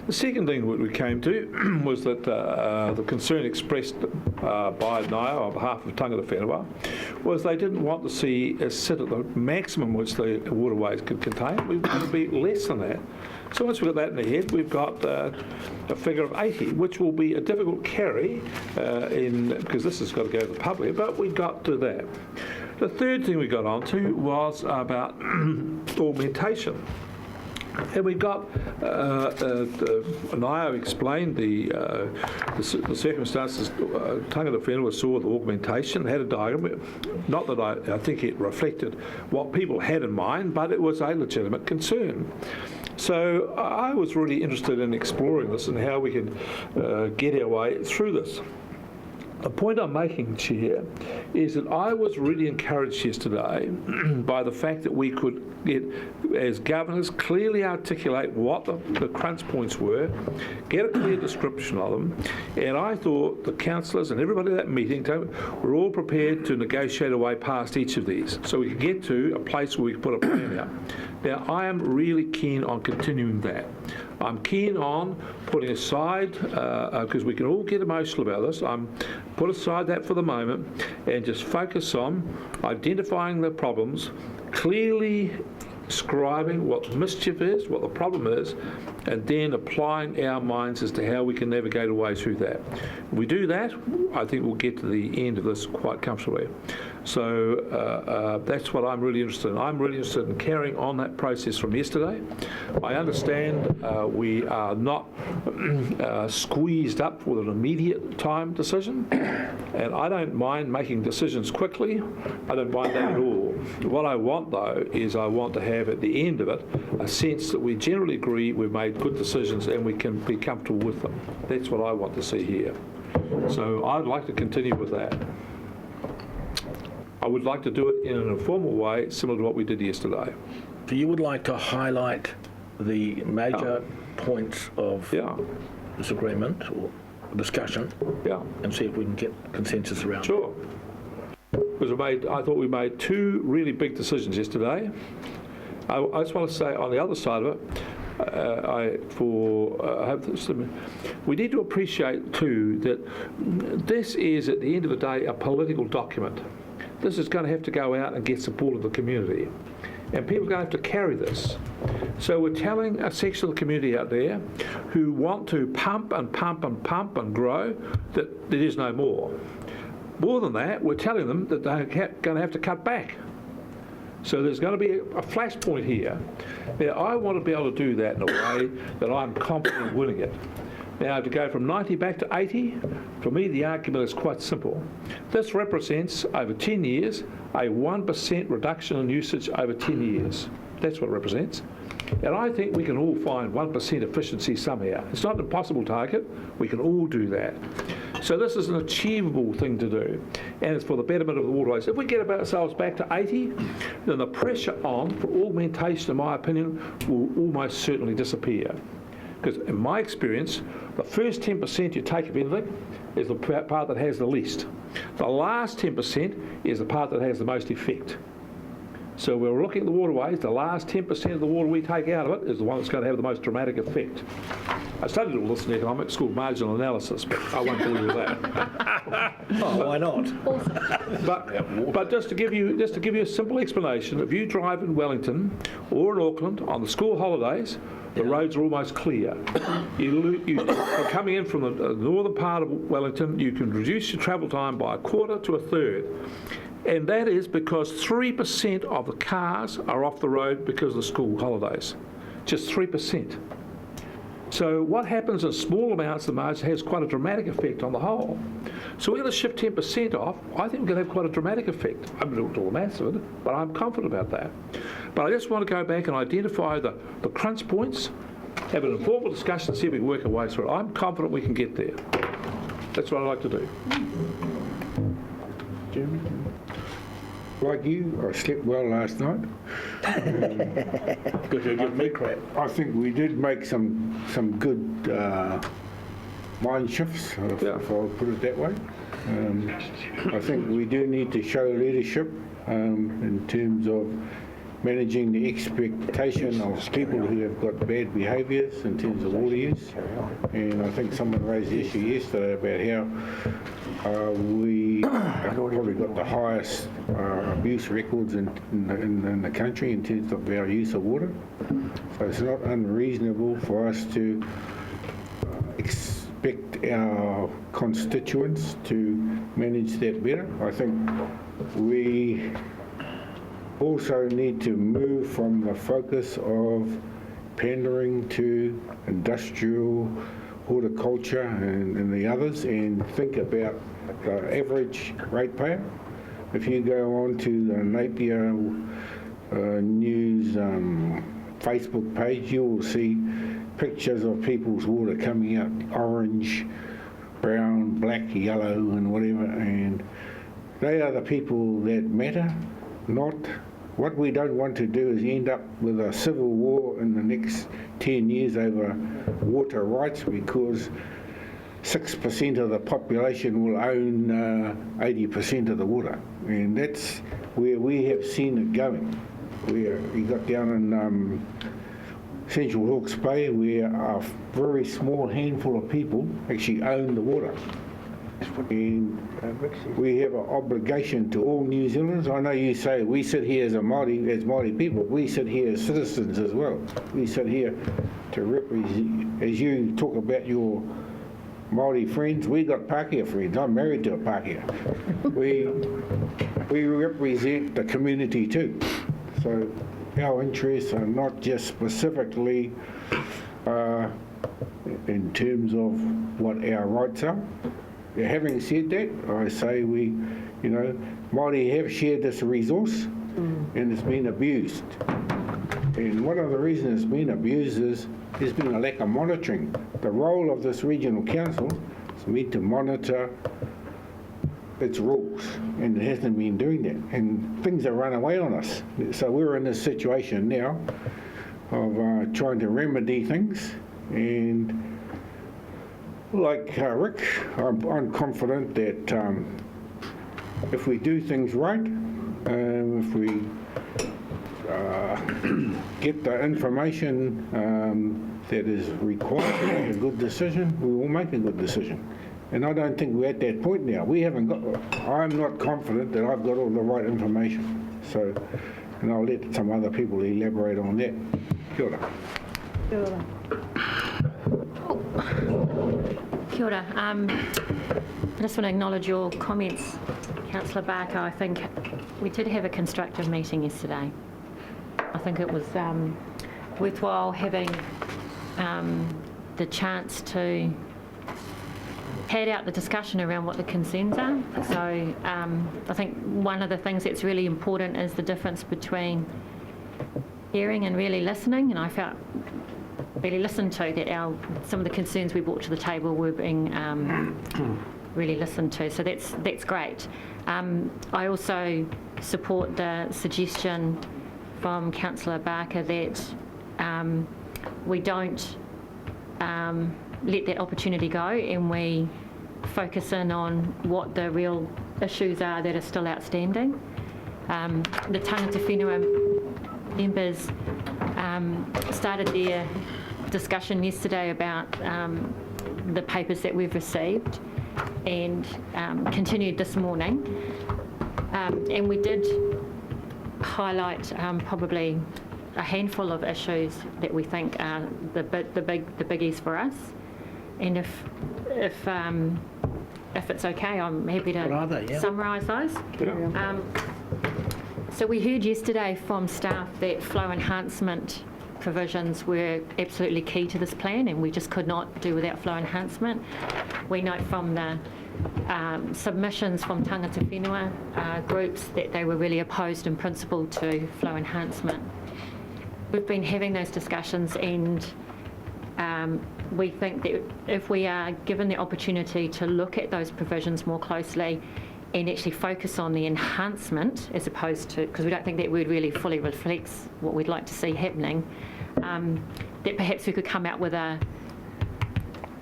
The second thing that we came to was that the concern expressed by Nio on behalf of Tangata Whenua was they didn't want to see us sit at the maximum which the waterways could contain. We want to be less than that. So once we've got that in the head, we've got a figure of 80, which will be a difficult carry because this has got to go to the public, but we got to that. The third thing we got onto was about augmentation. And we got, Nio explained the circumstances Tangata Whenua saw the augmentation, had a diagram, not that I think it reflected what people had in mind, but it was a legitimate concern. So I was really interested in exploring this and how we could get our way through this. The point I'm making, Chair, is that I was really encouraged yesterday by the fact that we could get, as governors, clearly articulate what the crunch points were, get a clear description of them, and I thought the councillors and everybody at that meeting were all prepared to negotiate a way past each of these so we could get to a place where we could put a plan out. Now, I am really keen on continuing that. I'm keen on putting aside, because we can all get emotional about this, put aside that for the moment and just focus on identifying the problems, clearly describing what the mischief is, what the problem is, and then applying our minds as to how we can navigate a way through that. If we do that, I think we'll get to the end of this quite comfortably. So that's what I'm really interested in. I'm really interested in carrying on that process from yesterday. I understand we are not squeezed up with an immediate time decision, and I don't mind making decisions quickly. I don't mind that at all. What I want, though, is I want to have at the end of it a sense that we generally agree we've made good decisions and we can be comfortable with them. That's what I want to see here. So I'd like to continue with that. I would like to do it in an informal way, similar to what we did yesterday. So you would like to highlight the major points of disagreement or discussion and see if we can get consensus around it? Sure. Because I thought we made two really big decisions yesterday. I just want to say on the other side of it, we need to appreciate too that this is at the end of the day a political document. This is going to have to go out and get support of the community, and people are going to have to carry this. So we're telling a section of the community out there who want to pump and pump and pump and grow that there is no more. More than that, we're telling them that they're going to have to cut back. So there's going to be a flashpoint here. Now, I want to be able to do that in a way that I'm confident in winning it. Now, to go from 90 back to 80, for me, the argument is quite simple. This represents, over 10 years, a 1% reduction in usage over 10 years. That's what it represents. And I think we can all find 1% efficiency somehow. It's not an impossible target. We can all do that. So this is an achievable thing to do, and it's for the betterment of the waterways. If we get ourselves back to 80, then the pressure on for augmentation, in my opinion, will almost certainly disappear. Because in my experience, the first 10% you take of anything is the part that has the least. The last 10% is the part that has the most effect. So we're looking at the waterways, the last 10% of the water we take out of it is the one that's going to have the most dramatic effect. I studied all this in economics, called marginal analysis, but I won't bore you with that. Oh, why not? But just to give you a simple explanation, if you drive in Wellington or in Auckland on the school holidays, the roads are almost clear. Coming in from the northern part of Wellington, you can reduce your travel time by a quarter to a third. And that is because 3% of the cars are off the road because of the school holidays. Just 3%. So what happens in small amounts the most has quite a dramatic effect on the whole. So we're going to shift 10% off. I think we're going to have quite a dramatic effect. I'm going to do all the maths of it, but I'm confident about that. But I just want to go back and identify the crunch points, have an informal discussion, see if we can work our way through it. I'm confident we can get there. That's what I like to do. Jeremy? Like you, I slept well last night. Because you give me crap. I think we did make some good mind shifts, if I'll put it that way. I think we do need to show leadership in terms of managing the expectation of people who have got bad behaviours in terms of water use. And I think someone raised the issue yesterday about how we have probably got the highest abuse records in the country in terms of our use of water. So it's not unreasonable for us to expect our constituents to manage that better. I think we also need to move from the focus of pandering to industrial horticulture and the others and think about the average ratepayer. If you go on to the Napier News Facebook page, you will see pictures of people's water coming out orange, brown, black, yellow and whatever, and they are the people that matter. Not what we don't want to do is end up with a civil war in the next 10 years over water rights because 6% of the population will own 80% of the water. And that's where we have seen it going. Where you got down in Central Hawke's Bay where a very small handful of people actually own the water. And we have an obligation to all New Zealanders. I know you say we sit here as Māori people. We sit here as citizens as well. We sit here to represent, as you talk about your Māori friends, we got Pākehā friends. I'm married to a Pākehā. We represent the community too. So our interests are not just specifically in terms of what our rights are. Having said that, I say Māori have shared this resource and it's been abused. And one of the reasons it's been abused is there's been a lack of monitoring. The role of this regional council is meant to monitor its rules, and it hasn't been doing that. And things have run away on us. So we're in this situation now of trying to remedy things. And like Rick, I'm confident that if we do things right, if we get the information that is required to make a good decision, we will make a good decision. And I don't think we're at that point now. I'm not confident that I've got all the right information. So, and I'll let some other people elaborate on that. Kia ora. Kia ora. Kia ora. I just want to acknowledge your comments, Councillor Barker. I think we did have a constructive meeting yesterday. I think it was worthwhile having the chance to pad out the discussion around what the concerns are. So I think one of the things that's really important is the difference between hearing and really listening, and I felt really listened to, that some of the concerns we brought to the table were being really listened to. So that's great. I also support the suggestion from Councillor Barker that we don't let that opportunity go and we focus in on what the real issues are that are still outstanding. The Tangata Whenua members started their discussion yesterday about the papers that we've received and continued this morning. And we did highlight probably a handful of issues that we think are the biggies for us. And if it's okay, I'm happy to summarise those. So we heard yesterday from staff that flow enhancement provisions were absolutely key to this plan, and we just could not do without flow enhancement. We note from the submissions from tangata whenua groups that they were really opposed in principle to flow enhancement. We've been having those discussions, and we think that if we are given the opportunity to look at those provisions more closely and actually focus on the enhancement as opposed to, because we don't think that word really fully reflects what we'd like to see happening, that perhaps we could come out with a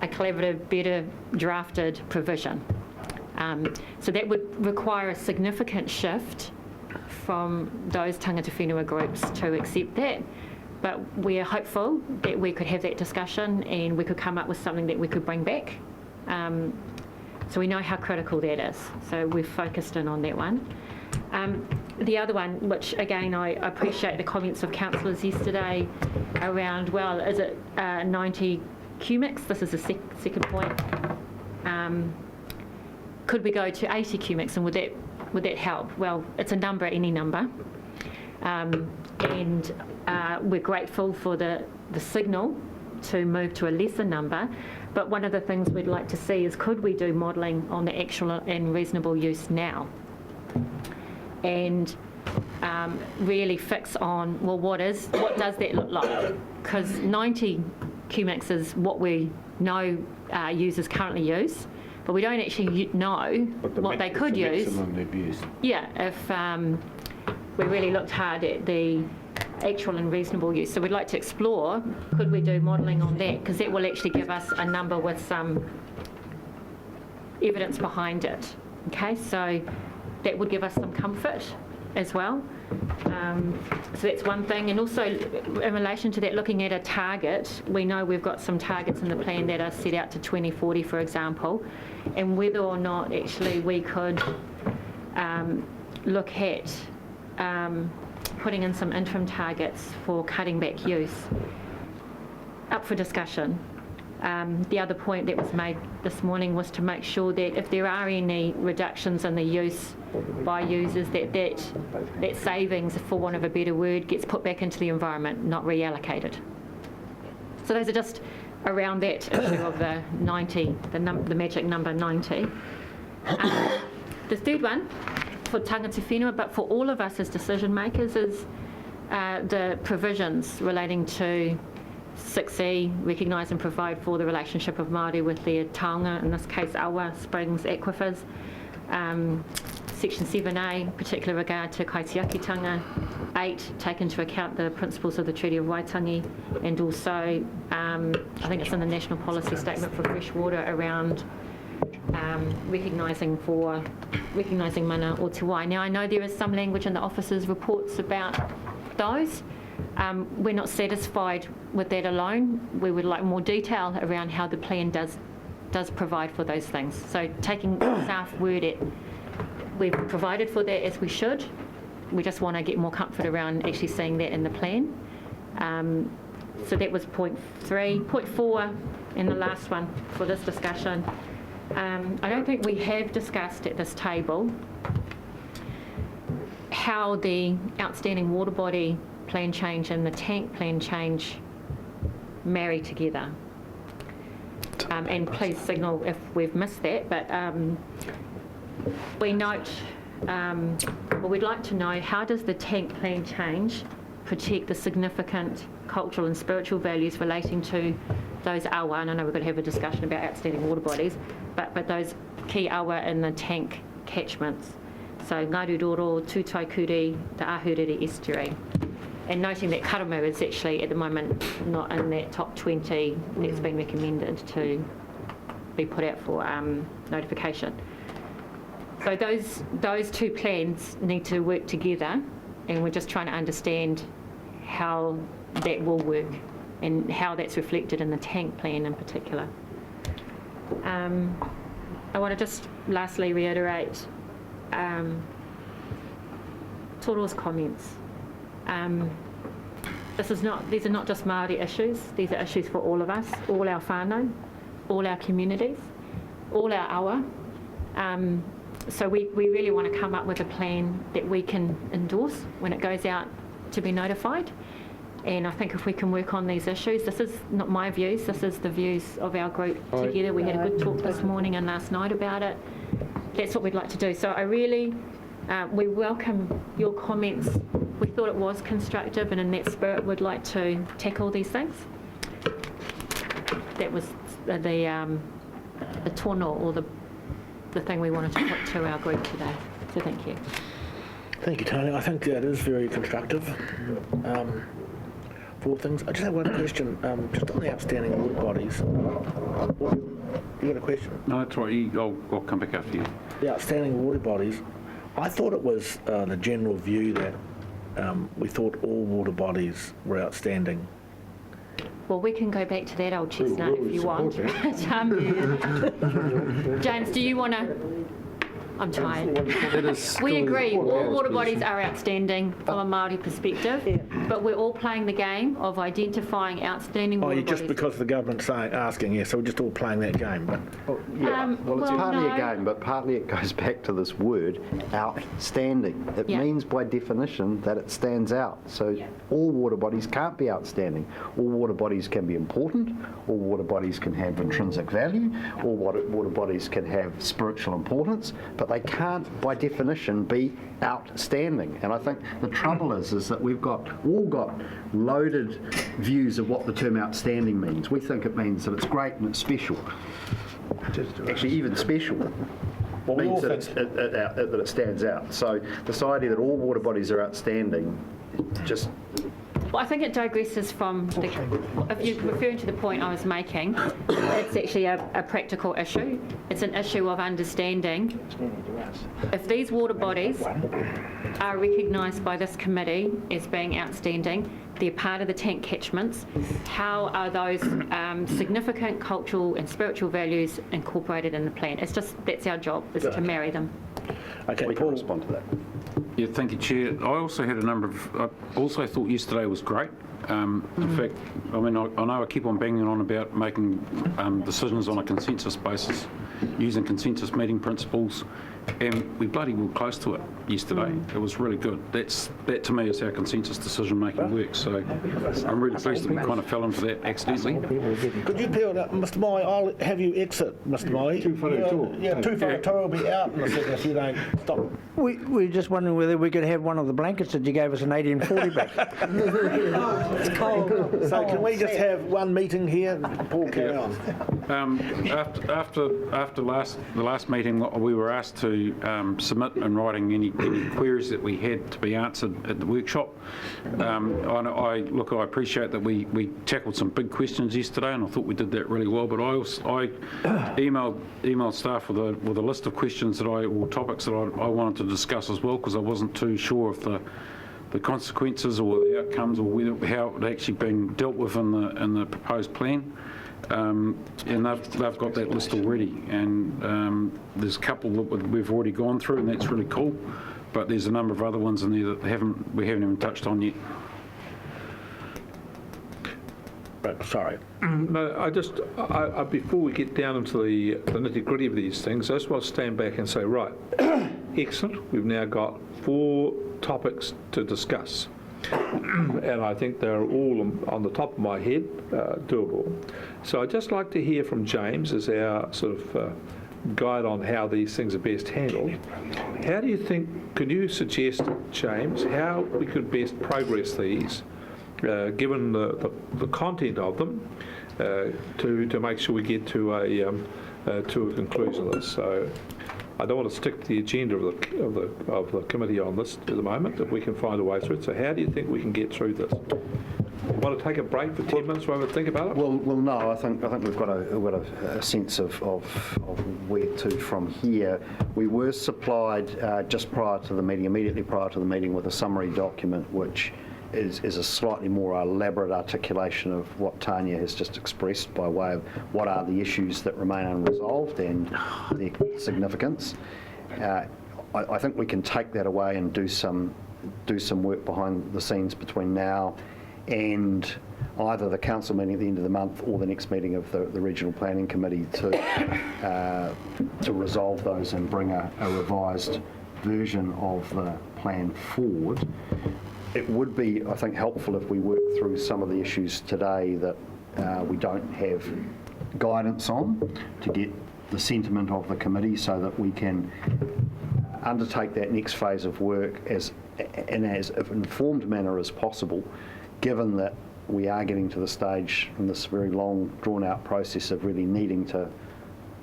collaborative, better drafted provision. So that would require a significant shift from those tangata whenua groups to accept that. But we are hopeful that we could have that discussion and we could come up with something that we could bring back. So we know how critical that is. So we've focused in on that one. The other one, which again I appreciate the comments of councillors yesterday around, well, is it 90 cumics? This is the second point. Could we go to 80 cumics, and would that help? Well, it's a number, any number. And we're grateful for the signal to move to a lesser number. But one of the things we'd like to see is, could we do modelling on the actual and reasonable use now? And really fix on, well, what does that look like? Because 90 cumics is what we know users currently use, but we don't actually know what they could use. Yeah, if we really looked hard at the actual and reasonable use. So we'd like to explore, could we do modelling on that? Because that will actually give us a number with some evidence behind it. Okay, so that would give us some comfort as well. So that's one thing. And also in relation to that, looking at a target, we know we've got some targets in the plan that are set out to 2040, for example, and whether or not actually we could look at putting in some interim targets for cutting back use. Up for discussion. The other point that was made this morning was to make sure that if there are any reductions in the use by users, that savings, for want of a better word, gets put back into the environment, not reallocated. So those are just around that issue of the 90, the magic number 90. The third one, for tangata whenua, but for all of us as decision makers, is the provisions relating to 6E, recognise and provide for the relationship of Māori with their taonga, in this case awa, springs, aquifers. Section 7A, particular regard to kaitiakitanga. 8, take into account the principles of the Treaty of Waitangi, and also I think it's in the National Policy Statement for fresh water around recognising mana o te wai. Now I know there is some language in the officer's reports about those. We're not satisfied with that alone. We would like more detail around how the plan does provide for those things. So taking staff word it, we've provided for that as we should. We just want to get more comfort around actually seeing that in the plan. So that was point 3. Point 4, and the last one for this discussion. I don't think we have discussed at this table how the outstanding water body plan change and the tank plan change marry together. And please signal if we've missed that, but we note, well, we'd like to know, how does the tank plan change protect the significant cultural and spiritual values relating to those awa, and I know we're going to have a discussion about outstanding water bodies, but those key awa in the tank catchments. So Ngaruroro, Tutaikuri, the Ahuriri estuary. And noting that Karamu is actually at the moment not in that top 20 that's been recommended to be put out for notification. So those two plans need to work together, and we're just trying to understand how that will work and how that's reflected in the tank plan in particular. I want to just lastly reiterate Toro's comments. These are not just Māori issues, these are issues for all of us, all our whānau, all our communities, all our awa. So we really want to come up with a plan that we can endorse when it goes out to be notified. And I think if we can work on these issues, this is not my views, this is the views of our group together. We had a good talk this morning and last night about it. That's what we'd like to do. So I really, we welcome your comments. We thought it was constructive, and in that spirit, we'd like to tackle these things. That was the tono, or the thing we wanted to put to our group today. So thank you. Thank you, Tony. I think that is very constructive. For things. I just have one question, just on the outstanding water bodies. You got a question? No, that's right. I'll come back after you. The outstanding water bodies, I thought it was the general view that we thought all water bodies were outstanding. Well, we can go back to that old chestnut if you want. James, do you want to? I'm tired. We agree, all water bodies are outstanding from a Māori perspective, but we're all playing the game of identifying outstanding water bodies. Just because the government's asking, yeah, so we're just all playing that game. But Well, it's partly no. a game, but partly it goes back to this word, outstanding. It Yeah. means by definition that it stands out. So all water bodies can't be outstanding. All water bodies can be important, all water bodies can have intrinsic value, all water bodies can have spiritual importance, but they can't, by definition, be outstanding. And I think the trouble is that we've all got loaded views of what the term outstanding means. We think it means that it's great and it's special. Actually, even special means that it stands out. So this idea that all water bodies are outstanding, just... Well, I think it digresses from, if you're referring to the point I was making, it's actually a practical issue. It's an issue of understanding if these water bodies are recognised by this committee as being outstanding, they're part of the tank catchments, how are those significant cultural and spiritual values incorporated in the plan? It's just, that's our job, is to marry them. okay, We can Paul, respond to that. Yeah, thank you, Chair. I also had I also thought yesterday was great. In fact, I mean, I know I keep on banging on about making decisions on a consensus basis, using consensus meeting principles, and we bloody were close to it yesterday. It was really good. That to me is how consensus decision-making works, so I'm really pleased that we kind of fell into that accidentally. could you peel that, Mr. Moy? I'll have you exit, Mr. Moy. Too whare toa. Yeah, too whare toa will be out in a second if you don't stop. We're just wondering whether we could have one of the blankets that you gave us in 1840 back. It's cold. So can we just have one meeting here? Paul, carry on. After the last meeting, we were asked to submit in writing any queries that we had to be answered at the workshop. I appreciate that we tackled some big questions yesterday, and I thought we did that really well. But I emailed staff with a list of questions or topics that I wanted to discuss as well, because I wasn't too sure of the consequences or the outcomes, or how it actually been dealt with in the proposed plan. And they've got that list already, and there's a couple that we've already gone through, and that's really cool. But there's a number of other ones in there that we haven't even touched on yet. Sorry. No, before we get down into the nitty-gritty of these things, I just want to stand back and say, right, excellent, we've now got 4 topics to discuss. And I think they're all, on the top of my head, doable. So I'd just like to hear from James as our sort of guide on how these things are best handled. How do you think, could you suggest, James, how we could best progress these, given the content of them, to make sure we get to a conclusion of this? So I don't want to stick to the agenda of the committee on this at the moment, if we can find a way through it. So how do you think we can get through this? Want to take a break for 10 minutes while we think about it? Well, no. I think we've got a sense of where to from here. We were supplied just prior to the meeting, immediately prior to the meeting, with a summary document which is a slightly more elaborate articulation of what Tanya has just expressed by way of what are the issues that remain unresolved and their significance. I think we can take that away and do some work behind the scenes between now and either the council meeting at the end of the month or the next meeting of the Regional Planning Committee to resolve those and bring a revised version of the plan forward. it would be, I think, helpful if we work through some of the issues today that we don't have guidance on, to get the sentiment of the committee so that we can undertake that next phase of work in as informed manner as possible, given that we are getting to the stage in this very long, drawn-out process of really needing to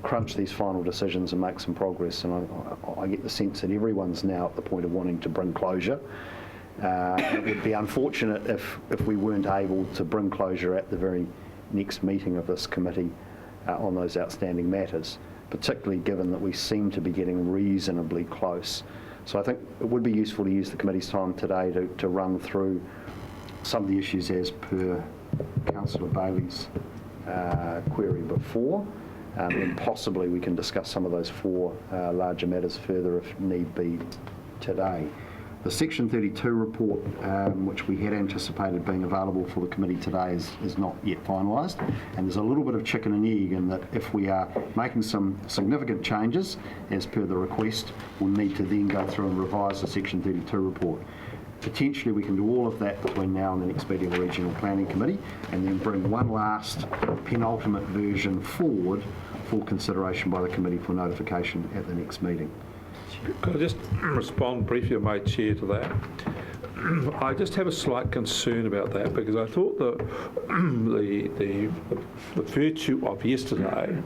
crunch these final decisions and make some progress. And I get the sense that everyone's now at the point of wanting to bring closure. It would be unfortunate if we weren't able to bring closure at the very next meeting of this committee on those outstanding matters, particularly given that we seem to be getting reasonably close. So I think it would be useful to use the committee's time today to run through some of the issues as per Councillor Bailey's query before, and possibly we can discuss some of those 4 larger matters further if need be today. The Section 32 report, which we had anticipated being available for the committee today, is not yet finalised, and there's a little bit of chicken and egg in that if we are making some significant changes as per the request, we'll need to then go through and revise the Section 32 report. Potentially we can do all of that between now and the next meeting of the Regional Planning Committee, and then bring one last penultimate version forward for consideration by the committee for notification at the next meeting. Could I just respond briefly, my Chair, to that? I just have a slight concern about that, because I thought that the virtue of yesterday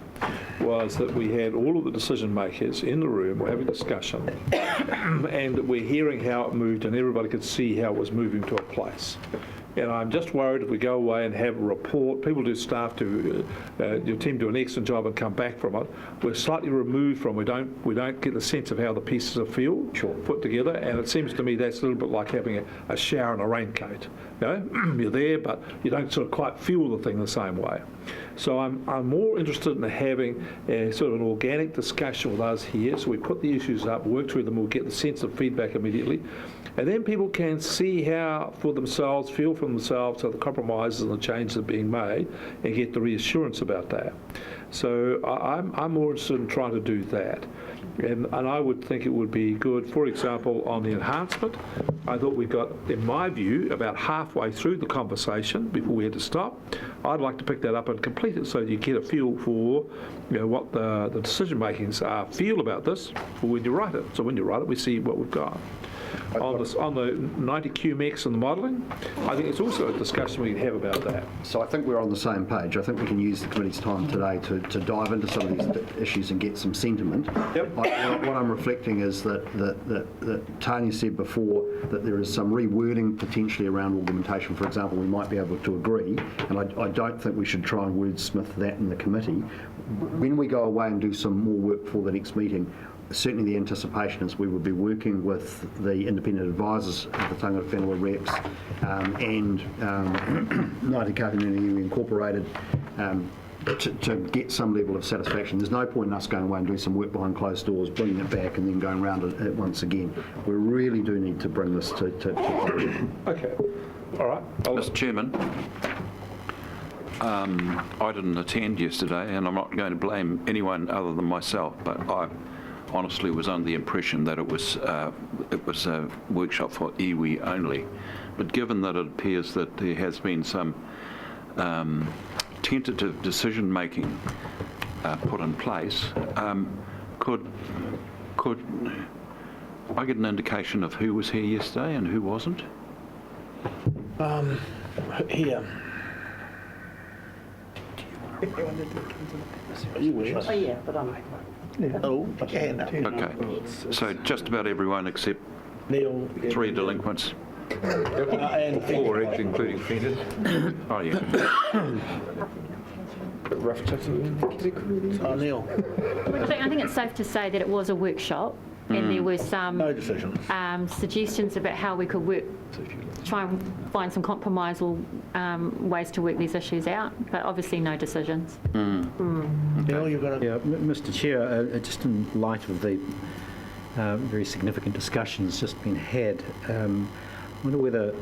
was that we had all of the decision makers in the room, we're having discussion, and we're hearing how it moved, and everybody could see how it was moving to a place. And I'm just worried if we go away and have a report, people do staff do, your team do an excellent job and come back from it, we're slightly removed from, we don't get the sense of how the pieces are put together, and it seems to me that's a little bit like having a shower and a raincoat. You know, you're there, but you don't sort of quite feel the thing the same way. So I'm more interested in having a sort of an organic discussion with us here, so we put the issues up, work through them, we'll get the sense of feedback immediately, and then people can see how for themselves, feel for themselves how the compromises and the changes are being made, and get the reassurance about that. So I'm more interested in trying to do that. And I would think it would be good, for example, on the enhancement, I thought we got, in my view, about halfway through the conversation before we had to stop. I'd like to pick that up and complete it so you get a feel for, you know, what the decision makings are, feel about this for when you write it. So when you write it, we see what we've got. On the 90 QMX and the modelling, I think it's also a discussion we can have about that. So I think we're on the same page. I think we can use the committee's time today to dive into some of these issues and get some sentiment. Yep. What I'm reflecting is that Tony said before that there is some rewording potentially around augmentation. For example, we might be able to agree, and I don't think we should try and wordsmith that in the committee. When we go away and do some more work for the next meeting, certainly the anticipation is we will be working with the independent advisors of the Tangata Whenua reps and Ngāti Kahungunu Incorporated to get some level of satisfaction. There's no point in us going away and doing some work behind closed doors, bringing it back and then going around it once again. We really do need to bring this to Okay. All right. Mr. Chairman, I didn't attend yesterday, and I'm not going to blame anyone other than myself, but I honestly was under the impression that it was a workshop for iwi only. But given that it appears that there has been some tentative decision making put in place, could I get an indication of who was here yesterday and who wasn't? Here. You were. Oh, yeah, but I'm... Oh, put your hand up. Okay, so just about everyone except Neil. 3 delinquents. And 4, including Peter. Oh, yeah. Oh, Neil. I think it's safe to say that it was a workshop, and there were some No decisions. suggestions about how we could try and find some compromise or ways to work these issues out, but obviously no decisions. Neil, you've got a... Yeah, Mr. Chair, just in light of the very significant discussions just been had, I wonder whether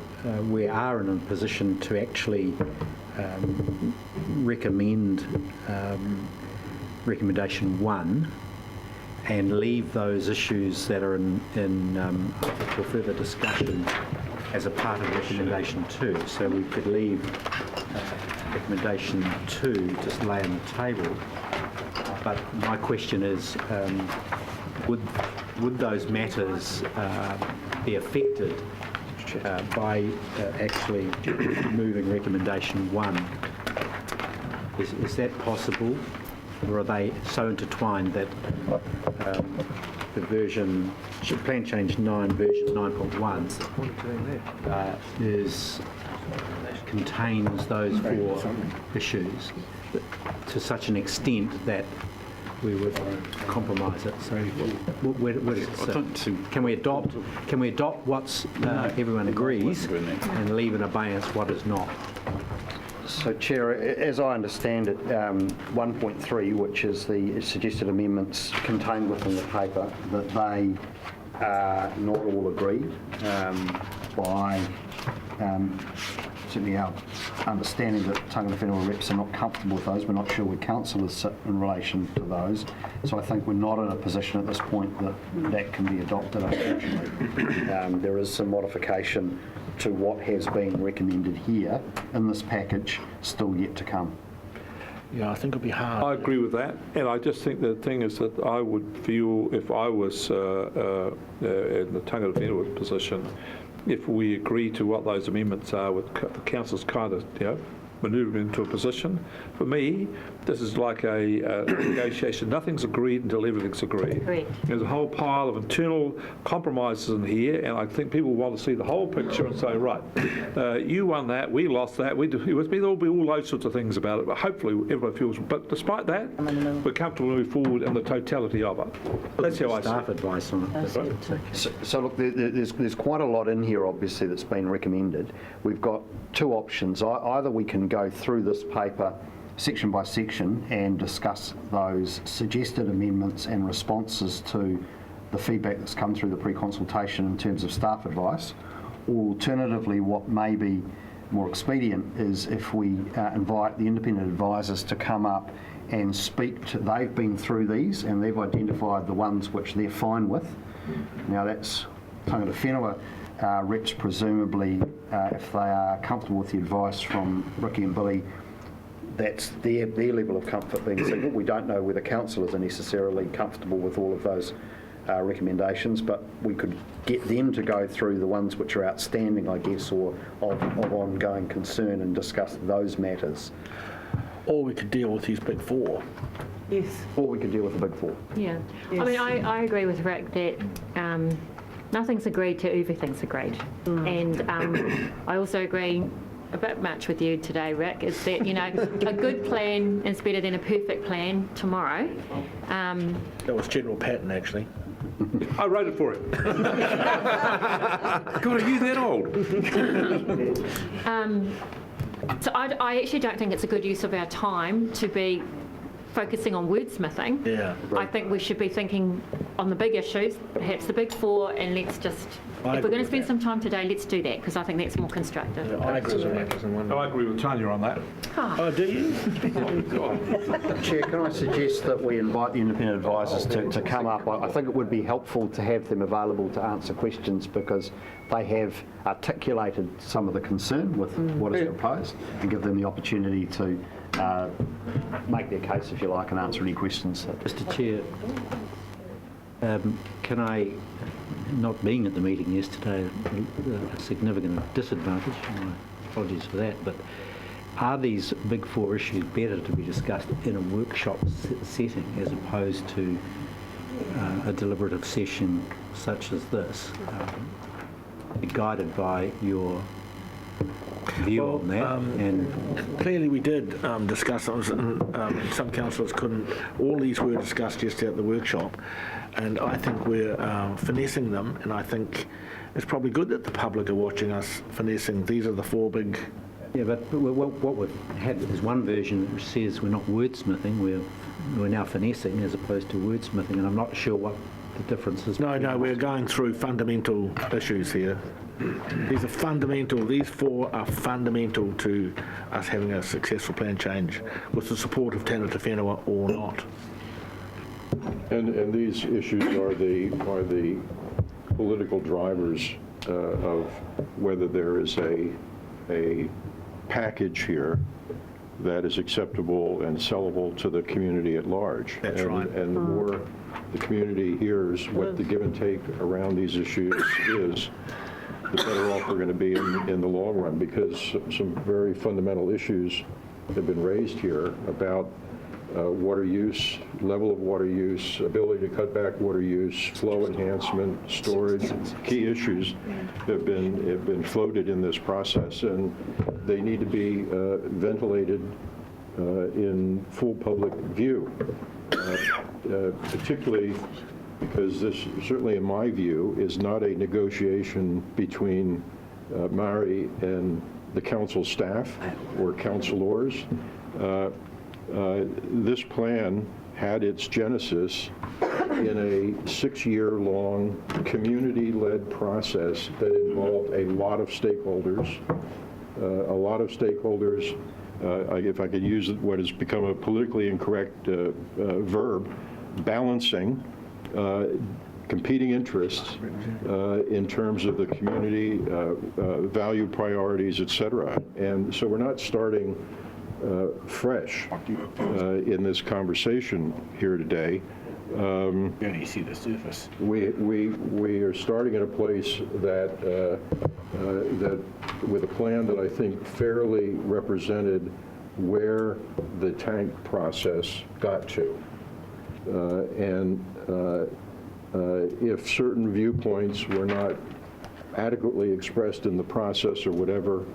we are in a position to actually recommend recommendation 1 and leave those issues that are in for further discussion as a part of recommendation 2. So we could leave recommendation 2 just lay on the table. But my question is, would those matters be affected by actually moving recommendation 1? Is that possible, or are they so intertwined that the version, plan change 9, version 9.1 contains those 4 issues to such an extent that we would compromise it? So where does it sit? Can we adopt what's everyone agrees and leave in abeyance what is not? So, Chair, as I understand it, 1.3, which is the suggested amendments contained within the paper, that they are not all agreed by certainly our understanding that Tangata Whenua reps are not comfortable with those. We're not sure where councillors sit in relation to those. So I think we're not in a position at this point that that can be adopted, unfortunately. There is some modification to what has been recommended here in this package still yet to come. Yeah, I think it'll be hard. I agree with that, and I just think the thing is that I would feel if I was in the Tangata Whenua position, if we agree to what those amendments are, with the council's kind of, manoeuvre into a position. For me, this is like a negotiation. Nothing's agreed until everything's agreed. Agreed. There's a whole pile of internal compromises in here, and I think people want to see the whole picture and say, right, you won that, we lost that, there'll be all those sorts of things about it, but hopefully everybody feels, but despite that, we're comfortable to move forward in the totality of it. That's how I see it. Staff advice on it. So look, there's quite a lot in here, obviously, that's been recommended. We've got 2 options. Either we can go through this paper section by section and discuss those suggested amendments and responses to the feedback that's come through the pre-consultation in terms of staff advice, or alternatively what may be more expedient is if we invite the independent advisors to come up and speak to, they've been through these and they've identified the ones which they're fine with. Now that's Tangata Whenua reps presumably, if they are comfortable with the advice from Ricky and Billy, that's their level of comfort being signalled. We don't know whether councillors are necessarily comfortable with all of those recommendations, but we could get them to go through the ones which are outstanding, I guess, or of ongoing concern and discuss those matters. Or we could deal with these big 4. Yes. Or we could deal with the big 4. Yeah. Yes. I mean, I agree with Rick that nothing's agreed till everything's agreed. And I also agree a bit much with you today, Rick, is that, a good plan is better than a perfect plan tomorrow. That was General Patton, actually. I wrote it for him. God, are you that old? So I actually don't think it's a good use of our time to be focusing on wordsmithing. Yeah. I think we should be thinking on the big issues, perhaps the big 4, and let's just, I if we're agree going to with spend that. some time today, let's do that, because I think that's more constructive. I agree with that. I agree with Tanya on that. Oh, do you? Chair, can I suggest that we invite the independent advisors to come up? I think it would be helpful to have them available to answer questions because they have articulated some of the concern with what is proposed and give them the opportunity to make their case, if you like, and answer any questions. Mr Chair, can I, not being at the meeting yesterday, a significant disadvantage, and my apologies for that, but are these big 4 issues better to be discussed in a workshop setting as opposed to a deliberative session such as this? Be guided by your view on that. And clearly we did discuss those, and some councillors couldn't. All these were discussed yesterday at the workshop, and I think we're finessing them, and I think it's probably good that the public are watching us finessing. These are the 4 big... yeah, but what we've had is one version which says we're not wordsmithing, we're now finessing as opposed to wordsmithing, and I'm not sure what the difference is. No, we're going through fundamental issues here. These are fundamental. These 4 are fundamental to us having a successful plan change with the support of Tangata Whenua or not. And these issues are the political drivers of whether there is a package here that is acceptable and sellable to the community at large. That's right. And the more the community hears what the give and take around these issues is, the better off we're going to be in the long run, because some very fundamental issues have been raised here about water use, level of water use, ability to cut back water use, flow enhancement, storage. Key issues have been floated in this process, and they need to be ventilated in full public view, particularly because this, certainly in my view, is not a negotiation between Maori and the council staff or councilors. This plan had its genesis in a 6-year-long community-led process that involved a lot of stakeholders. If I could use what has become a politically incorrect verb, balancing competing interests in terms of the community, value priorities, et cetera. And so we're not starting fresh in this conversation here today. You see the surface. We are starting at a place that with a plan that I think fairly represented where the tank process got to. If certain viewpoints were not adequately expressed in the process or whatever,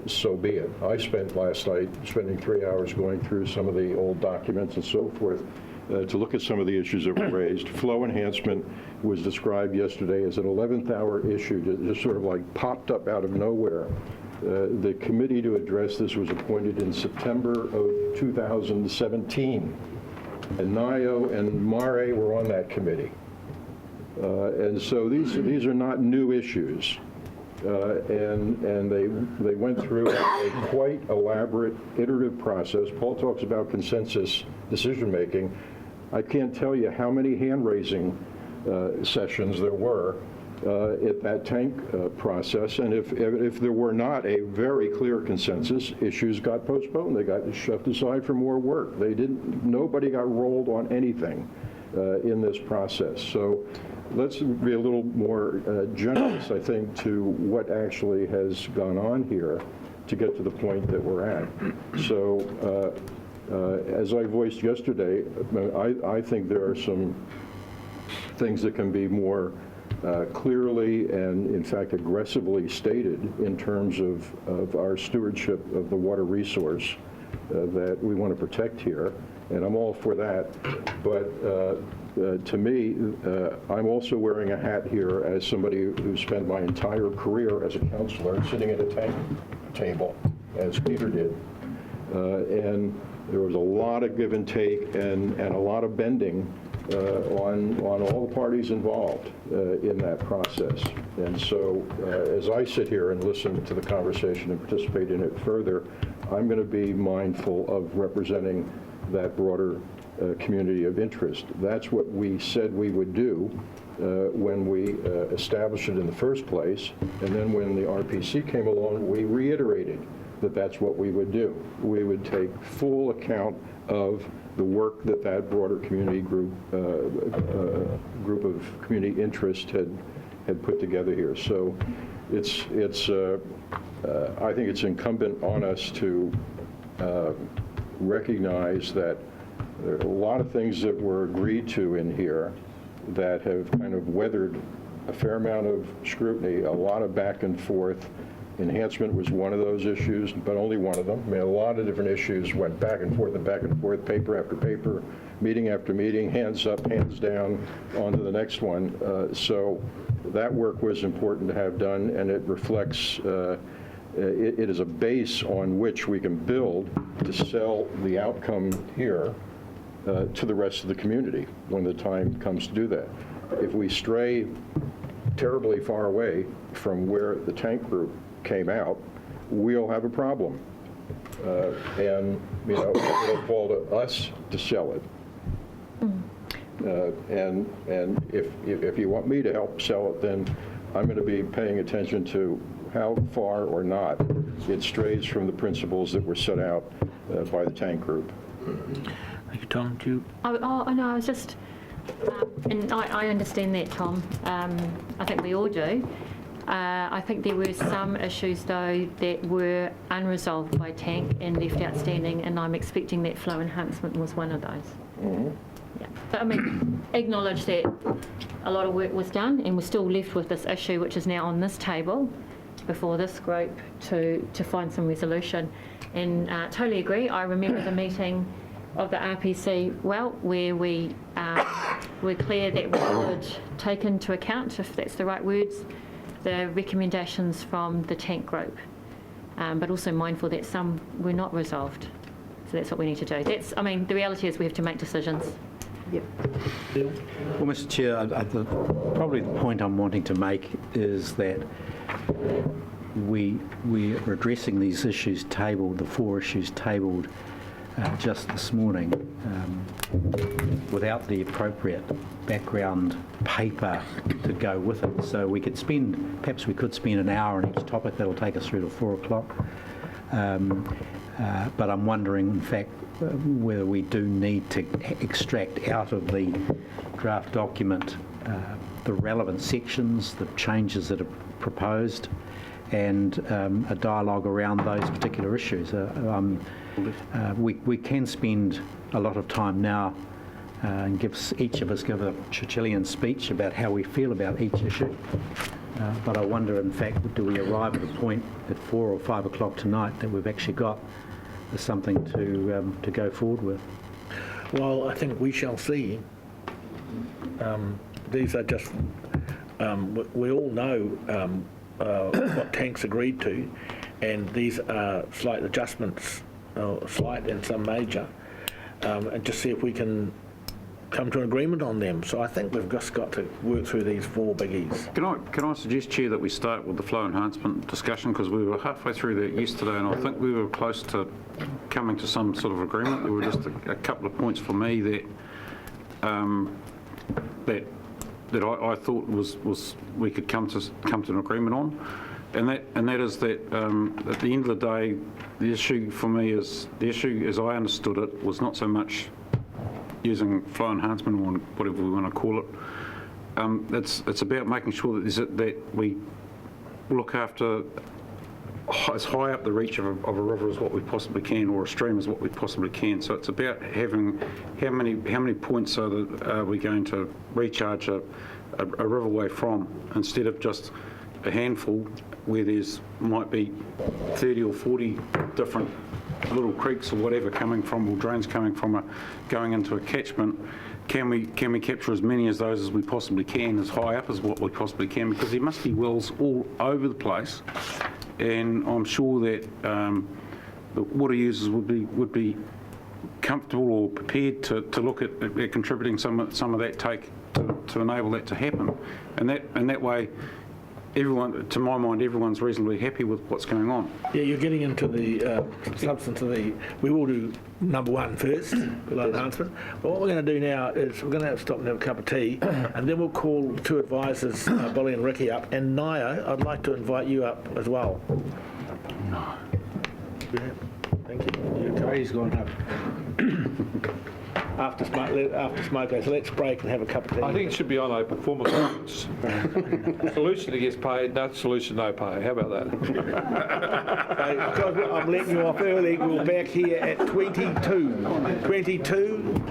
so be it. I spent last night spending 3 hours going through some of the old documents and so forth to look at some of the issues that were raised. Flow enhancement was described yesterday as an 11th hour issue that just sort of like popped up out of nowhere. The committee to address this was appointed in September of 2017. And Nayo and Mare were on that committee. And so these are not new issues. And they went through a quite elaborate iterative process. Paul talks about consensus decision-making. I can't tell you how many hand-raising sessions there were at that tank process. And if there were not a very clear consensus, issues got postponed. They got shoved aside for more work. Nobody got rolled on anything in this process. So let's be a little more generous, I think, to what actually has gone on here to get to the point that we're at. So as I voiced yesterday, I think there are some things that can be more clearly and, in fact, aggressively stated in terms of our stewardship of the water resource that we want to protect here. And I'm all for that. But to me, I'm also wearing a hat here as somebody who spent my entire career as a counselor sitting at a tank table, as Peter did. And there was a lot of give and take and a lot of bending on all the parties involved in that process. And so as I sit here and listen to the conversation and participate in it further, I'm going to be mindful of representing that broader community of interest. That's what we said we would do when we established it in the first place. And then when the RPC came along, we reiterated that that's what we would do. We would take full account of the work that broader community group of community interest had put together here. So I think it's incumbent on us to recognize that there are a lot of things that were agreed to in here that have kind of weathered a fair amount of scrutiny, a lot of back and forth. Enhancement was one of those issues, but only one of them. I mean, a lot of different issues went back and forth, paper after paper, meeting after meeting, hands up, hands down, on to the next one. So that work was important to have done, and it reflects, it is a base on which we can build to sell the outcome here to the rest of the community when the time comes to do that. If we stray terribly far away from where the tank group came out, we'll have a problem. And, it'll fall to us to sell it. And if you want me to help sell it, then I'm going to be paying attention to how far or not it strays from the principles that were set out by the tank group. Thank you, Tom. Do you? Oh, no, I was just, and I understand that, Tom. I think we all do. I think there were some issues, though, that were unresolved by Tank and left outstanding, and I'm expecting that flow enhancement was one of those. Yeah. But I mean, acknowledge that a lot of work was done, and we're still left with this issue, which is now on this table before this group to find some resolution. And totally agree. I remember the meeting of the RPC, well, where we were clear that we would take into account, if that's the right words, the recommendations from the Tank group, but also mindful that some were not resolved. So that's what we need to do. I mean, the reality is we have to make decisions. Yep. Well, Mr Chair, probably the point I'm wanting to make is that we are addressing these issues tabled, the 4 issues tabled just this morning, without the appropriate background paper to go with it. So we could perhaps we could spend an hour on each topic. That'll take us through to 4 o'clock. But I'm wondering, in fact, whether we do need to extract out of the draft document the relevant sections, the changes that are proposed, and a dialogue around those particular issues. We can spend a lot of time now and each of us give a Churchillian speech about how we feel about each issue. But I wonder, in fact, do we arrive at a point at 4 or 5 o'clock tonight that we've actually got something to go forward with? Well, I think we shall see. These are just, we all know what Tank's agreed to, and these are slight adjustments, slight and some major, and just see if we can come to an agreement on them. So I think we've just got to work through these 4 biggies. Can I suggest, Chair, that we start with the flow enhancement discussion, because we were halfway through that yesterday, and I think we were close to coming to some sort of agreement. There were just a couple of points for me that I thought was we could come to an agreement on, and that is that at the end of the day, the issue for me is as I understood it was not so much using flow enhancement or whatever we want to call it. It's about making sure that we look after as high up the reach of a river as what we possibly can, or a stream as what we possibly can. So it's about having how many points are we going to recharge a riverway from, instead of just a handful where there's might be 30 or 40 different little creeks or whatever coming from, or drains coming from going into a catchment. Can we capture as many of those as we possibly can, as high up as what we possibly can, because there must be wells all over the place, and I'm sure that the water users would be comfortable or prepared to look at contributing some of that take to enable that to happen, and that way, everyone, to my mind, everyone's reasonably happy with what's going on. Yeah, you're getting into the substance of the. We will do number 1 first, flow enhancement. But what we're going to do now is we're going to have to stop and have a cup of tea, and then we'll call 2 advisors, Billy and Ricky, up. And Nio, I'd like to invite you up as well. No. Yeah, thank you. He's gone up. After smoke, so let's break and have a cup of tea. I think it should be on a performance. Solution that gets paid, no solution, no pay. How about that? Because I'm letting you off early, we're back here at 22. 22,